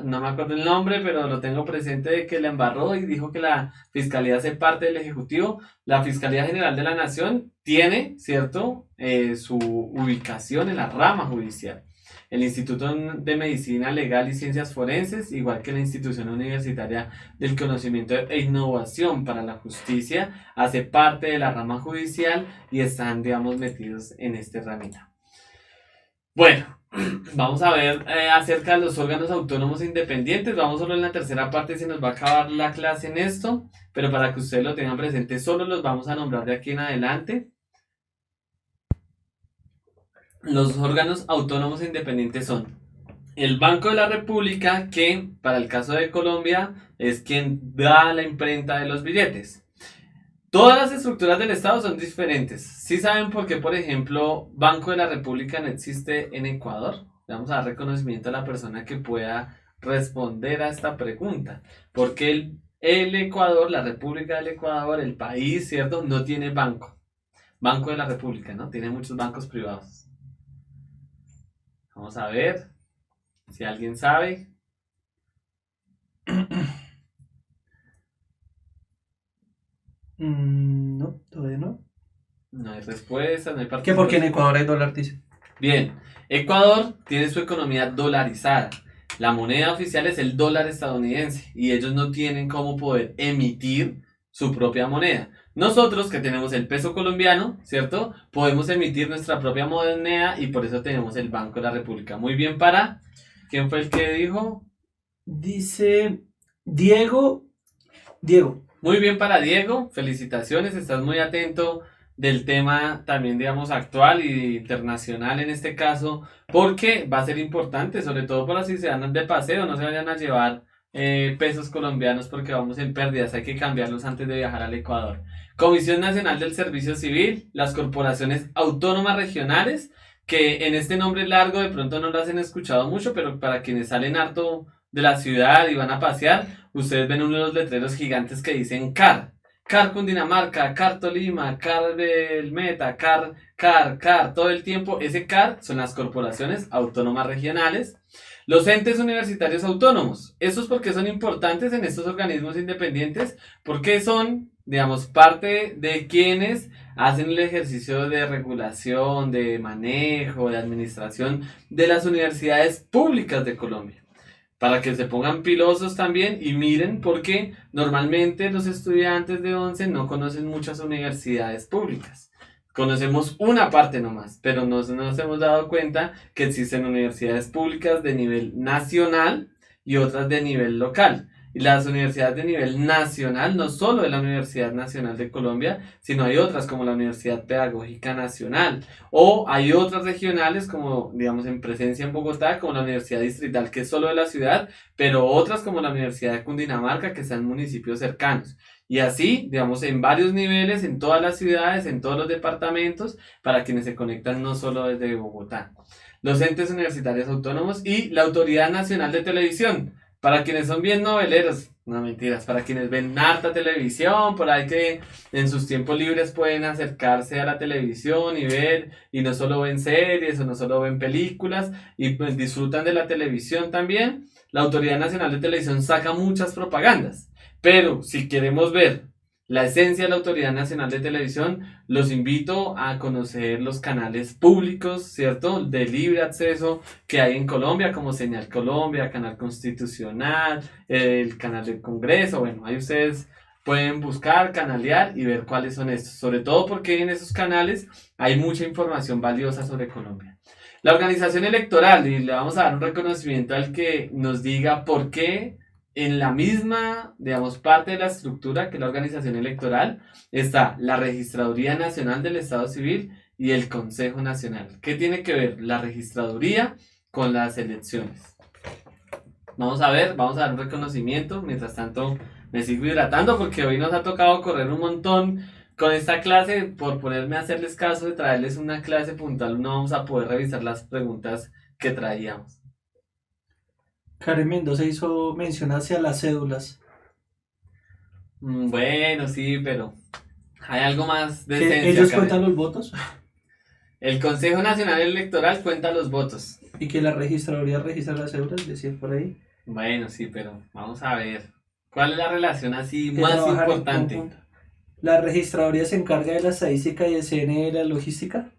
No me acuerdo el nombre, pero lo tengo presente de que la embarró y dijo que la Fiscalía hace parte del Ejecutivo. La Fiscalía General de la Nación tiene, ¿cierto? Su ubicación en la rama judicial. El Instituto de Medicina Legal y Ciencias Forenses, igual que la Institución Universitaria del Conocimiento e Innovación para la Justicia, hace parte de la rama judicial y están, digamos, metidos en esta herramienta. Bueno, vamos a ver acerca de los órganos autónomos e independientes. Vamos solo en la tercera parte, se nos va a acabar la clase en esto, pero para que ustedes lo tengan presente, solo los vamos a nombrar de aquí en adelante. Los órganos autónomos e independientes son el Banco de la República, que para el caso de Colombia es quien da la imprenta de los billetes. Todas las estructuras del Estado son diferentes. ¿Sí saben por qué, por ejemplo, Banco de la República no existe en Ecuador? Vamos a dar reconocimiento a la persona que pueda responder a esta pregunta. Porque el Ecuador, la República del Ecuador, el país, ¿cierto? No tiene banco. Banco de la República, ¿no? Tiene muchos bancos privados. Vamos a ver si alguien sabe. No, todavía no. No hay respuesta, no hay ¿Qué? participación. Porque en Ecuador hay dólar, dice. Bien, Ecuador tiene su economía dolarizada. La moneda oficial es el dólar estadounidense y ellos no tienen cómo poder emitir su propia moneda. Nosotros que tenemos el peso colombiano, ¿cierto? Podemos emitir nuestra propia moneda y por eso tenemos el Banco de la República. Muy bien para... ¿Quién fue el que dijo? Dice Diego. Diego. Muy bien para Diego, felicitaciones, estás muy atento del tema también, digamos, actual e internacional en este caso, porque va a ser importante, sobre todo para si se van de paseo, no se vayan a llevar pesos colombianos porque vamos en pérdidas, hay que cambiarlos antes de viajar al Ecuador. Comisión Nacional del Servicio Civil, las corporaciones autónomas regionales, que en este nombre largo de pronto no las han escuchado mucho, pero para quienes salen harto de la ciudad y van a pasear, ustedes ven uno de los letreros gigantes que dicen CAR. CAR Cundinamarca, CAR Tolima, CAR del Meta, CAR, todo el tiempo. Ese CAR son las corporaciones autónomas regionales. Los entes universitarios autónomos. Estos porque son importantes en estos organismos independientes, porque son, digamos, parte de quienes hacen el ejercicio de regulación, de manejo, de administración de las universidades públicas de Colombia. Para que se pongan pilosos también y miren, porque normalmente los estudiantes de 11 no conocen muchas universidades públicas. Conocemos una parte nomás, pero nos hemos dado cuenta que existen universidades públicas de nivel nacional y otras de nivel local. Y las universidades de nivel nacional, no solo de la Universidad Nacional de Colombia, sino hay otras como la Universidad Pedagógica Nacional, o hay otras regionales como, digamos, en presencia en Bogotá, como la Universidad Distrital, que es solo de la ciudad, pero otras como la Universidad de Cundinamarca, que están en municipios cercanos. Y así, digamos, en varios niveles, en todas las ciudades, en todos los departamentos, para quienes se conectan no solo desde Bogotá. los entes universitarios autónomos y la Autoridad Nacional de Televisión. Para quienes son bien noveleros, no mentiras, para quienes ven harta televisión, por ahí que en sus tiempos libres pueden acercarse a la televisión y ver, y no solo ven series o no solo ven películas, y pues disfrutan de la televisión también. La Autoridad Nacional de Televisión saca muchas propagandas, pero si queremos ver la esencia de la Autoridad Nacional de Televisión, los invito a conocer los canales públicos, ¿cierto? De libre acceso que hay en Colombia, como Señal Colombia, Canal Constitucional, el canal del Congreso. Bueno, ahí ustedes pueden buscar, canalear y ver cuáles son estos. Sobre todo porque en esos canales hay mucha información valiosa sobre Colombia. La organización electoral, y le vamos a dar un reconocimiento al que nos diga por qué en la misma, digamos, parte de la estructura que la organización electoral está la Registraduría Nacional del Estado Civil y el Consejo Nacional. ¿Qué tiene que ver la registraduría con las elecciones? Vamos a ver, vamos a dar un reconocimiento. Mientras tanto, me sigo hidratando porque hoy nos ha tocado correr un montón con esta clase. Por ponerme a hacerles caso de traerles una clase puntual, no vamos a poder revisar las preguntas que traíamos. Karen Mendoza hizo mención hacia las cédulas. Bueno, sí, pero hay algo más de ¿Que esencia, ellos Karen. cuentan los votos? El Consejo Nacional Electoral cuenta los votos. Y que la registraduría registra las cédulas, decía por ahí. Bueno, sí, pero vamos a ver. ¿Cuál es la relación así Que más trabajan en importante? conjunto. ¿La registraduría se encarga de la estadística y el CNE de la logística?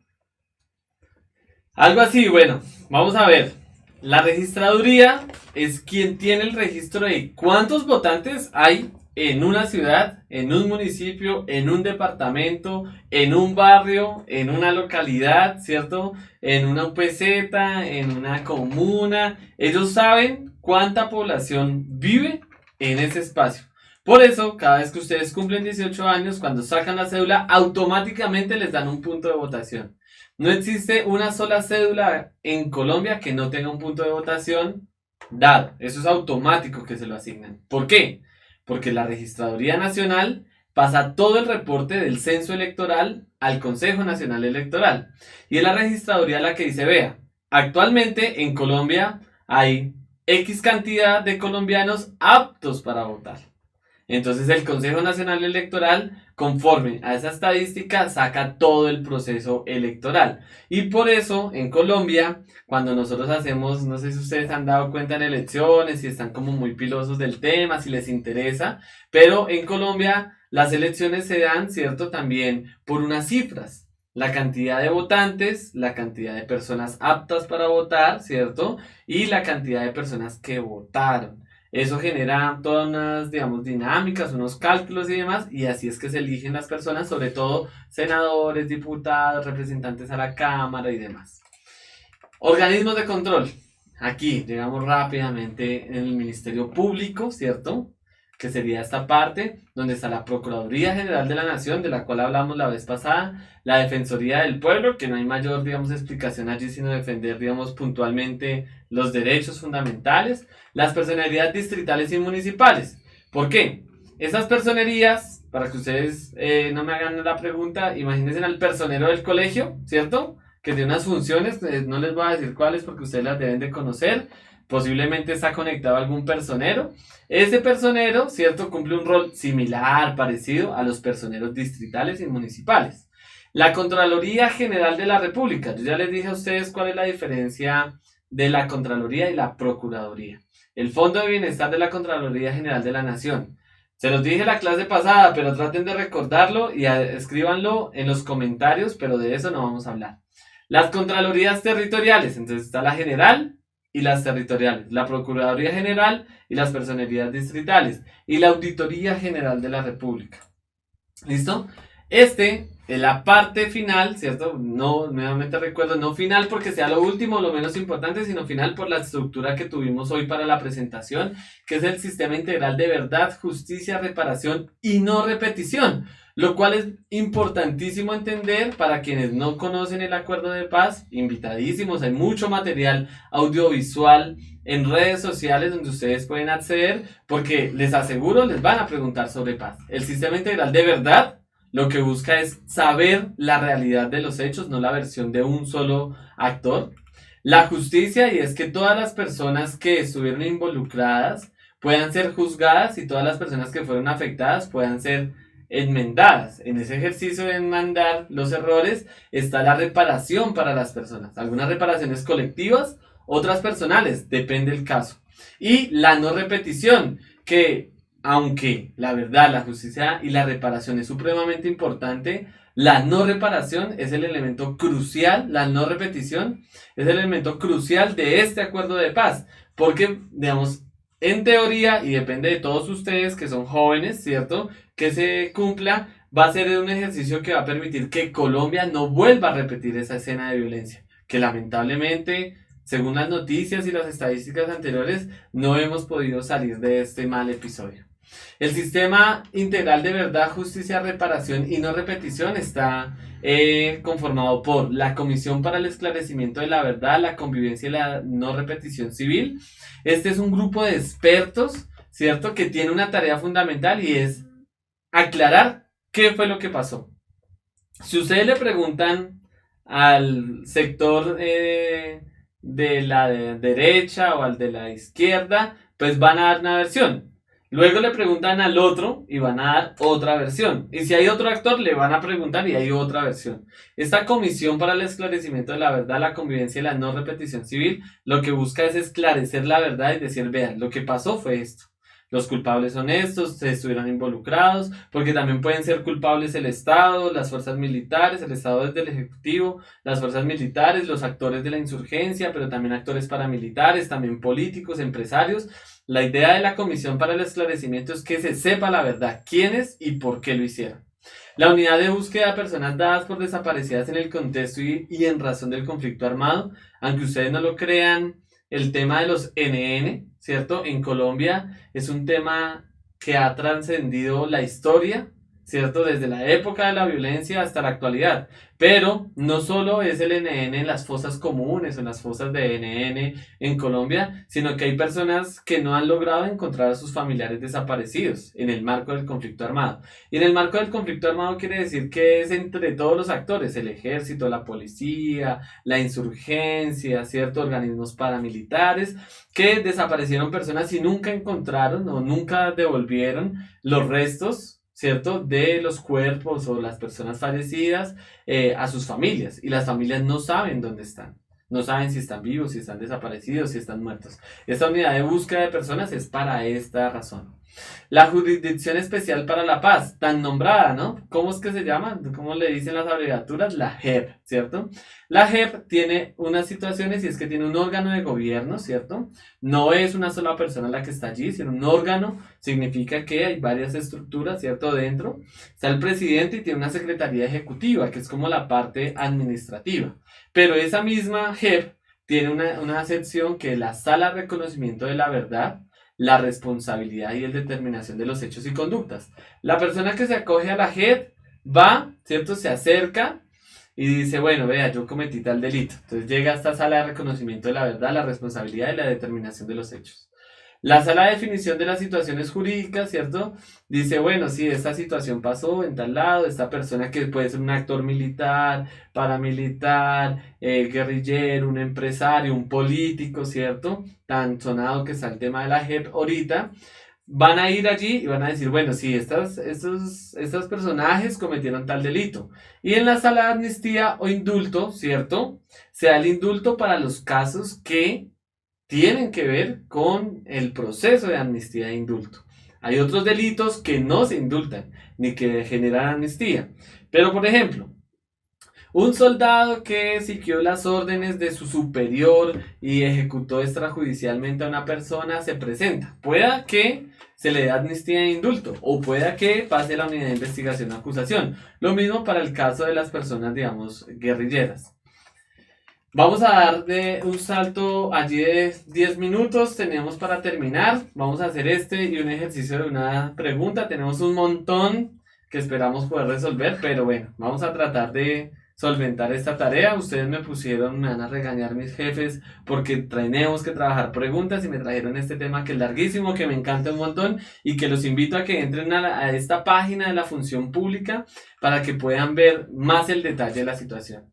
Algo así, bueno, vamos a ver. La registraduría es quien tiene el registro de cuántos votantes hay en una ciudad, en un municipio, en un departamento, en un barrio, en una localidad, ¿cierto? En una UPZ, en una comuna. Ellos saben cuánta población vive en ese espacio. Por eso, cada vez que ustedes cumplen 18 años, cuando sacan la cédula, automáticamente les dan un punto de votación. No existe una sola cédula en Colombia que no tenga un punto de votación dado. Eso es automático que se lo asignan. ¿Por qué? Porque la Registraduría Nacional pasa todo el reporte del censo electoral al Consejo Nacional Electoral. Y es la registraduría la que dice, vea, actualmente en Colombia hay X cantidad de colombianos aptos para votar. Entonces el Consejo Nacional Electoral, conforme a esa estadística, saca todo el proceso electoral. Y por eso en Colombia, cuando nosotros hacemos, no sé si ustedes han dado cuenta en elecciones, si están como muy pilosos del tema, si les interesa, pero en Colombia las elecciones se dan, ¿cierto? También por unas cifras. La cantidad de votantes, la cantidad de personas aptas para votar, ¿cierto? Y la cantidad de personas que votaron. Eso genera todas unas, digamos, dinámicas, unos cálculos y demás, y así es que se eligen las personas, sobre todo senadores, diputados, representantes a la Cámara y demás. Organismos de control. Aquí llegamos rápidamente en el Ministerio Público, ¿cierto? Que sería esta parte, donde está la Procuraduría General de la Nación, de la cual hablamos la vez pasada, la Defensoría del Pueblo, que no hay mayor, digamos, explicación allí, sino defender, digamos, puntualmente los derechos fundamentales, las personerías distritales y municipales. ¿Por qué? Esas personerías, para que ustedes no me hagan la pregunta, imagínense al personero del colegio, ¿cierto? Que tiene unas funciones, no les voy a decir cuáles porque ustedes las deben de conocer. Posiblemente está conectado a algún personero. Ese personero, ¿cierto? Cumple un rol similar, parecido a los personeros distritales y municipales. La Contraloría General de la República. Yo ya les dije a ustedes cuál es la diferencia de la Contraloría y la Procuraduría. El Fondo de Bienestar de la Contraloría General de la Nación. Se los dije en la clase pasada, pero traten de recordarlo y escríbanlo en los comentarios, pero de eso no vamos a hablar. Las Contralorías Territoriales. Entonces está la General y las territoriales, la Procuraduría General y las personerías distritales, y la Auditoría General de la República. ¿Listo? Es la parte final, ¿cierto? No, nuevamente recuerdo, no final porque sea lo último, lo menos importante, sino final por la estructura que tuvimos hoy para la presentación, que es el Sistema Integral de Verdad, Justicia, Reparación y No Repetición. Lo cual es importantísimo entender para quienes no conocen el acuerdo de paz, invitadísimos, hay mucho material audiovisual en redes sociales donde ustedes pueden acceder porque les aseguro les van a preguntar sobre paz. El sistema integral de verdad lo que busca es saber la realidad de los hechos, no la versión de un solo actor. la justicia, y es que todas las personas que estuvieron involucradas puedan ser juzgadas y todas las personas que fueron afectadas puedan ser enmendadas. En ese ejercicio de enmendar los errores está la reparación para las personas. Algunas reparaciones colectivas, otras personales, depende del caso. Y la no repetición, que aunque la verdad, la justicia y la reparación es supremamente importante, la no reparación es el elemento crucial, la no repetición es el elemento crucial de este acuerdo de paz. Porque, digamos, en teoría, y depende de todos ustedes que son jóvenes, ¿cierto? Que se cumpla, va a ser un ejercicio que va a permitir que Colombia no vuelva a repetir esa escena de violencia, que lamentablemente, según las noticias y las estadísticas anteriores, no hemos podido salir de este mal episodio. El sistema integral de verdad, justicia, reparación y no repetición está conformado por la Comisión para el Esclarecimiento de la Verdad, la Convivencia y la No Repetición Civil. Este es un grupo de expertos, ¿cierto?, que tiene una tarea fundamental y es aclarar qué fue lo que pasó. Si ustedes le preguntan al sector de la derecha o al de la izquierda, pues van a dar una versión. Luego le preguntan al otro y van a dar otra versión. Y si hay otro actor, le van a preguntar y hay otra versión. Esta comisión para el esclarecimiento de la verdad, la convivencia y la no repetición civil, lo que busca es esclarecer la verdad y decir, vean, lo que pasó fue esto. Los culpables son estos, se estuvieron involucrados, porque también pueden ser culpables el Estado, las fuerzas militares, el Estado desde el Ejecutivo, las fuerzas militares, los actores de la insurgencia, pero también actores paramilitares, también políticos, empresarios. La idea de la Comisión para el Esclarecimiento es que se sepa la verdad, quiénes y por qué lo hicieron. La unidad de búsqueda de personas dadas por desaparecidas en el contexto y en razón del conflicto armado, aunque ustedes no lo crean, el tema de los NN, ¿cierto? En Colombia es un tema que ha trascendido la historia, ¿cierto? Desde la época de la violencia hasta la actualidad. Pero no solo es el NN en las fosas comunes o en las fosas de NN en Colombia, sino que hay personas que no han logrado encontrar a sus familiares desaparecidos en el marco del conflicto armado. Y en el marco del conflicto armado quiere decir que es entre todos los actores, el ejército, la policía, la insurgencia, ciertos organismos paramilitares, que desaparecieron personas y nunca encontraron o nunca devolvieron los restos, ¿cierto?, de los cuerpos o las personas fallecidas a sus familias. Y las familias no saben dónde están. No saben si están vivos, si están desaparecidos, si están muertos. Esta unidad de búsqueda de personas es para esta razón. La Jurisdicción Especial para la Paz, tan nombrada, ¿no? ¿Cómo es que se llama? ¿Cómo le dicen las abreviaturas? La JEP, ¿cierto? La JEP tiene unas situaciones y es que tiene un órgano de gobierno, ¿cierto? No es una sola persona la que está allí, sino un órgano. Significa que hay varias estructuras, ¿cierto? Dentro está el presidente y tiene una secretaría ejecutiva, que es como la parte administrativa. Pero esa misma JEP tiene una sección que es la Sala de Reconocimiento de la Verdad, la responsabilidad y el determinación de los hechos y conductas. La persona que se acoge a la JEP va, ¿cierto? Se acerca y dice, bueno, vea, yo cometí tal delito. Entonces llega a esta sala de reconocimiento de la verdad, la responsabilidad y la determinación de los hechos. La sala de definición de las situaciones jurídicas, ¿cierto? Dice, bueno, sí, esta situación pasó en tal lado, esta persona que puede ser un actor militar, paramilitar, guerrillero, un empresario, un político, ¿cierto? Tan sonado que está el tema de la JEP ahorita. Van a ir allí y van a decir, bueno, sí, estos personajes cometieron tal delito. Y en la sala de amnistía o indulto, ¿cierto? Se da el indulto para los casos que tienen que ver con el proceso de amnistía e indulto. Hay otros delitos que no se indultan, ni que generan amnistía. Pero, por ejemplo, un soldado que siguió las órdenes de su superior y ejecutó extrajudicialmente a una persona se presenta. Pueda que se le dé amnistía e indulto, o pueda que pase la unidad de investigación o acusación. Lo mismo para el caso de las personas, digamos, guerrilleras. Vamos a dar un salto allí de 10 minutos, tenemos para terminar. Vamos a hacer este y un ejercicio de una pregunta. Tenemos un montón que esperamos poder resolver, pero bueno, vamos a tratar de solventar esta tarea. Ustedes me van a regañar mis jefes porque tenemos que trabajar preguntas y me trajeron este tema que es larguísimo, que me encanta un montón y que los invito a que entren a esta página de la función pública para que puedan ver más el detalle de la situación.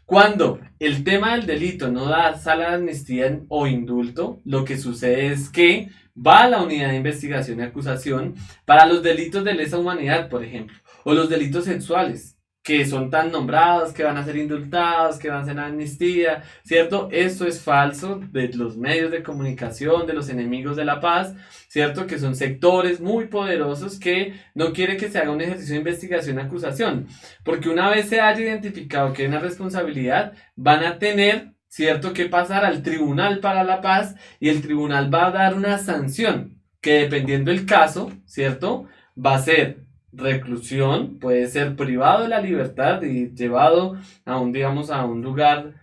Cuando el tema del delito no da sala de amnistía o indulto, lo que sucede es que va a la unidad de investigación y acusación para los delitos de lesa humanidad, por ejemplo, o los delitos sexuales, que son tan nombrados, que van a ser indultados, que van a ser amnistía, ¿cierto? Esto es falso de los medios de comunicación, de los enemigos de la paz, ¿cierto? Que son sectores muy poderosos que no quieren que se haga un ejercicio de investigación y acusación, porque una vez se haya identificado que hay una responsabilidad, van a tener, ¿cierto?, que pasar al Tribunal para la Paz y el tribunal va a dar una sanción que dependiendo del caso, ¿cierto?, va a ser reclusión, puede ser privado de la libertad y llevado a un, digamos, a un lugar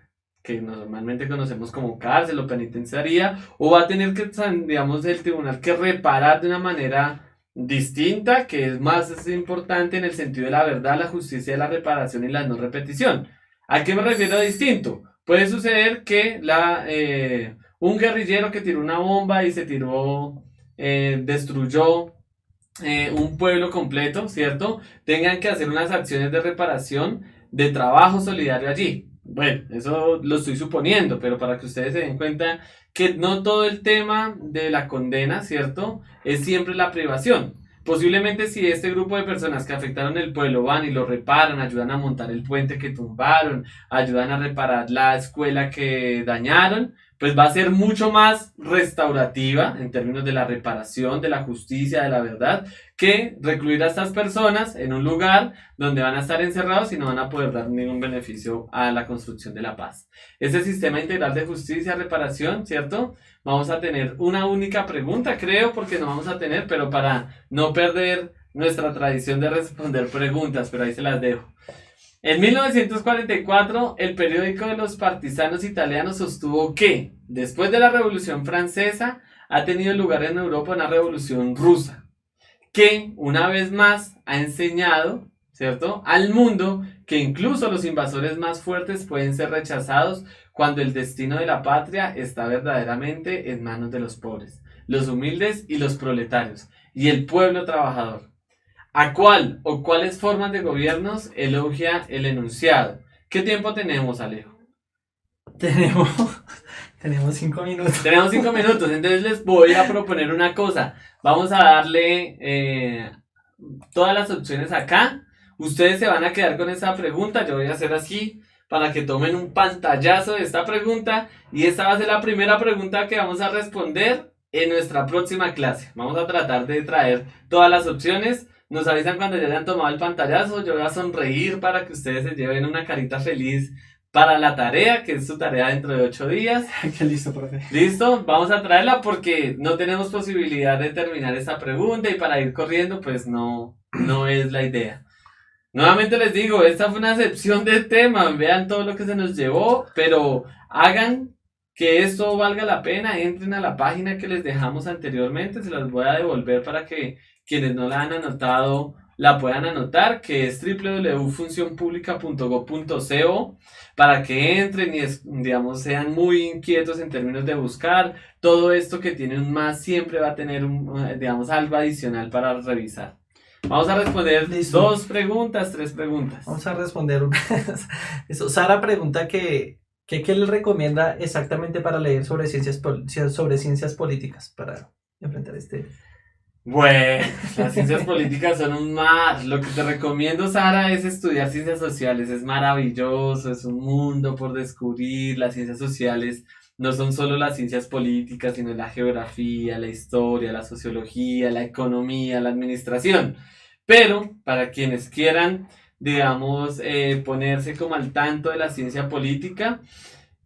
que normalmente conocemos como cárcel o penitenciaría, o va a tener que, digamos, el tribunal que reparar de una manera distinta, que es más es importante en el sentido de la verdad, la justicia, la reparación y la no repetición. ¿A qué me refiero a distinto? Puede suceder que un guerrillero que tiró una bomba y se tiró, destruyó un pueblo completo, ¿cierto? Tengan que hacer unas acciones de reparación, de trabajo solidario allí. Bueno, eso lo estoy suponiendo, pero para que ustedes se den cuenta que no todo el tema de la condena, ¿cierto?, es siempre la privación. Posiblemente si este grupo de personas que afectaron el pueblo van y lo reparan, ayudan a montar el puente que tumbaron, ayudan a reparar la escuela que dañaron, pues va a ser mucho más restaurativa en términos de la reparación, de la justicia, de la verdad, que recluir a estas personas en un lugar donde van a estar encerrados y no van a poder dar ningún beneficio a la construcción de la paz. Ese sistema integral de justicia, reparación, ¿cierto? Vamos a tener una única pregunta, creo, porque no vamos a tener, pero para no perder nuestra tradición de responder preguntas, pero ahí se las dejo. En 1944, el periódico de los partisanos italianos sostuvo que, después de la Revolución Francesa, ha tenido lugar en Europa una revolución rusa, que una vez más ha enseñado, ¿cierto?, al mundo que incluso los invasores más fuertes pueden ser rechazados cuando el destino de la patria está verdaderamente en manos de los pobres, los humildes y los proletarios, y el pueblo trabajador. ¿A cuál o cuáles formas de gobiernos elogia el enunciado? ¿Qué tiempo tenemos, Alejo? Tenemos, tenemos 5 minutos. Tenemos 5 minutos, entonces les voy a proponer una cosa. Vamos a darle todas las opciones acá. Ustedes se van a quedar con esta pregunta. Yo voy a hacer así para que tomen un pantallazo de esta pregunta. Y esta va a ser la primera pregunta que vamos a responder en nuestra próxima clase. Vamos a tratar de traer todas las opciones. Nos avisan cuando ya hayan tomado el pantallazo. Yo voy a sonreír para que ustedes se lleven una carita feliz para la tarea, que es su tarea dentro de 8 días. Qué listo, profe. Listo, vamos a traerla porque no tenemos posibilidad de terminar esta pregunta y para ir corriendo, pues no es la idea. Nuevamente les digo, esta fue una excepción de tema. Vean todo lo que se nos llevó, pero hagan que esto valga la pena. Entren a la página que les dejamos anteriormente. Se las voy a devolver para que quienes no la han anotado la puedan anotar, que es www.funcionpublica.gov.co, para que entren y digamos sean muy inquietos en términos de buscar todo esto que tiene un más, siempre va a tener digamos algo adicional para revisar. Vamos a responder 2 preguntas, 3 preguntas. Vamos a responder eso. Sara pregunta que ¿qué le recomienda exactamente para leer sobre ciencias políticas para enfrentar este? Bueno, las ciencias políticas son un mar. Lo que te recomiendo, Sara, es estudiar ciencias sociales. Es maravilloso, es un mundo por descubrir. Las ciencias sociales no son solo las ciencias políticas, sino la geografía, la historia, la sociología, la economía, la administración. Pero para quienes quieran, digamos, ponerse como al tanto de la ciencia política,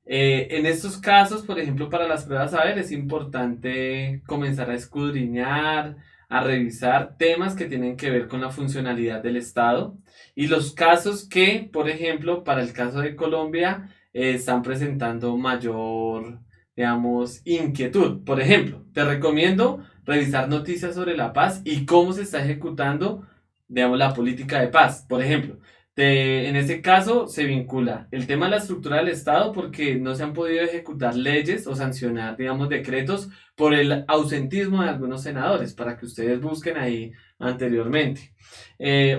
en estos casos, por ejemplo, para las pruebas saber, es importante comenzar a escudriñar, a revisar temas que tienen que ver con la funcionalidad del Estado y los casos que, por ejemplo, para el caso de Colombia, están presentando mayor, digamos, inquietud. Por ejemplo, te recomiendo revisar noticias sobre la paz y cómo se está ejecutando, digamos, la política de paz. Por ejemplo, en ese caso se vincula el tema de la estructura del Estado porque no se han podido ejecutar leyes o sancionar, digamos, decretos por el ausentismo de algunos senadores, para que ustedes busquen ahí anteriormente.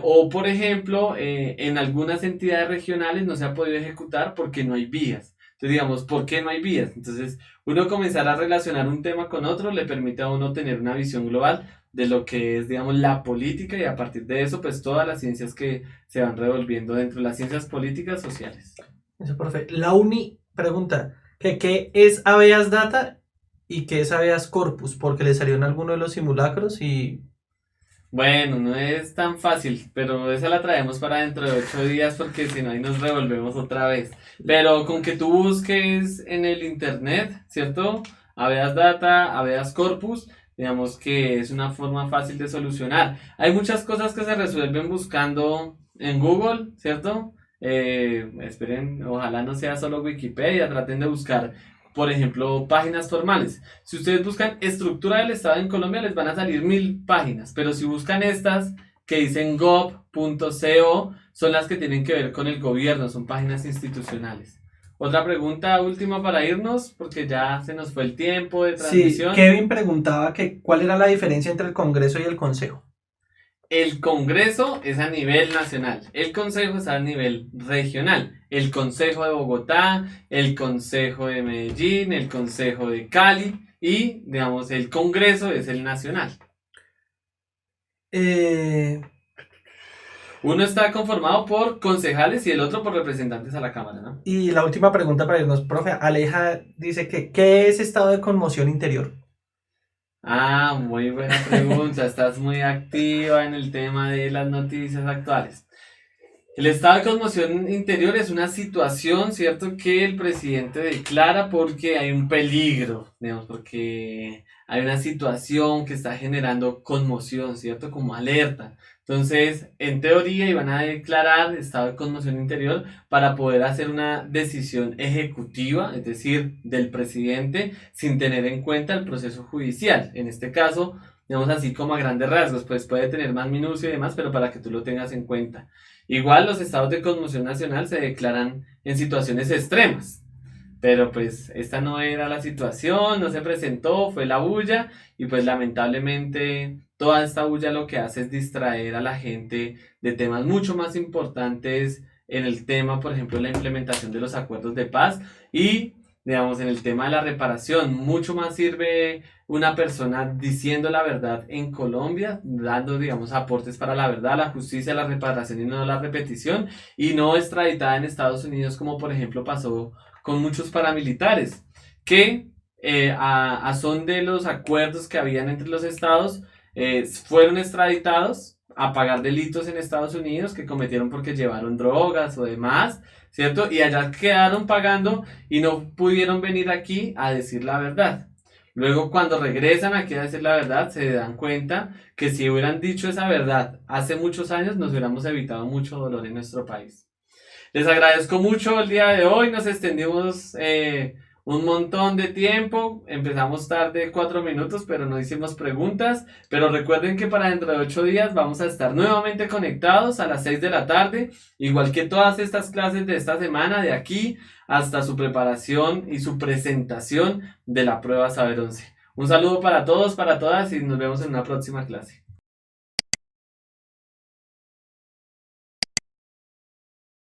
O por ejemplo, en algunas entidades regionales no se ha podido ejecutar porque no hay vías. Entonces digamos, ¿por qué no hay vías? Entonces uno comenzar a relacionar un tema con otro le permite a uno tener una visión global de lo que es, digamos, la política y a partir de eso, pues todas las ciencias que se van revolviendo dentro de las ciencias políticas sociales. Eso, profe. La uni pregunta que qué es habeas data y qué es habeas corpus, porque le salió en alguno de los simulacros y Bueno, no es tan fácil, pero esa la traemos para dentro de 8 días porque si no ahí nos revolvemos otra vez. Pero con que tú busques en el internet, ¿cierto? Habeas data, habeas corpus, digamos que es una forma fácil de solucionar. Hay muchas cosas que se resuelven buscando en Google, ¿cierto? Esperen, ojalá no sea solo Wikipedia, traten de buscar, por ejemplo, páginas formales. Si ustedes buscan estructura del Estado en Colombia, les van a salir 1000 páginas, pero si buscan estas que dicen gov.co, son las que tienen que ver con el gobierno, son páginas institucionales. Otra pregunta última para irnos, porque ya se nos fue el tiempo de sí, transmisión. Kevin preguntaba que cuál era la diferencia entre el Congreso y el Consejo. El Congreso es a nivel nacional, el Consejo es a nivel regional. El Consejo de Bogotá, el Consejo de Medellín, el Consejo de Cali y, digamos, el Congreso es el nacional. Eh, Uno está conformado por concejales y el otro por representantes a la Cámara, ¿no? y la última pregunta para irnos, profe. Aleja dice que ¿qué es estado de conmoción interior? Ah, muy buena pregunta. Estás muy activa en el tema de las noticias actuales. El estado de conmoción interior es una situación, ¿cierto?, que el presidente declara porque hay un peligro, digamos, porque hay una situación que está generando conmoción, ¿cierto?, como alerta. Entonces, en teoría, iban a declarar estado de conmoción interior para poder hacer una decisión ejecutiva, es decir, del presidente, sin tener en cuenta el proceso judicial. En este caso, digamos así como a grandes rasgos, pues puede tener más minucia y demás, pero para que tú lo tengas en cuenta. Igual los estados de conmoción nacional se declaran en situaciones extremas, pero pues esta no era la situación, no se presentó, fue la bulla y pues lamentablemente toda esta bulla lo que hace es distraer a la gente de temas mucho más importantes en el tema, por ejemplo, la implementación de los acuerdos de paz y, digamos, en el tema de la reparación. Mucho más sirve una persona diciendo la verdad en Colombia, dando, digamos, aportes para la verdad, la justicia, la reparación y no la repetición, y no extraditada en Estados Unidos como por ejemplo pasó con muchos paramilitares, que a son de los acuerdos que habían entre los estados, fueron extraditados a pagar delitos en Estados Unidos que cometieron porque llevaron drogas o demás, ¿cierto? Y allá quedaron pagando y no pudieron venir aquí a decir la verdad. Luego, cuando regresan aquí a decir la verdad, se dan cuenta que si hubieran dicho esa verdad hace muchos años, nos hubiéramos evitado mucho dolor en nuestro país. Les agradezco mucho el día de hoy, nos extendimos un montón de tiempo, empezamos tarde 4 minutos, pero no hicimos preguntas, pero recuerden que para dentro de 8 días vamos a estar nuevamente conectados a las 6 de la tarde, igual que todas estas clases de esta semana, de aquí hasta su preparación y su presentación de la prueba Saber 11. Un saludo para todos, para todas y nos vemos en una próxima clase.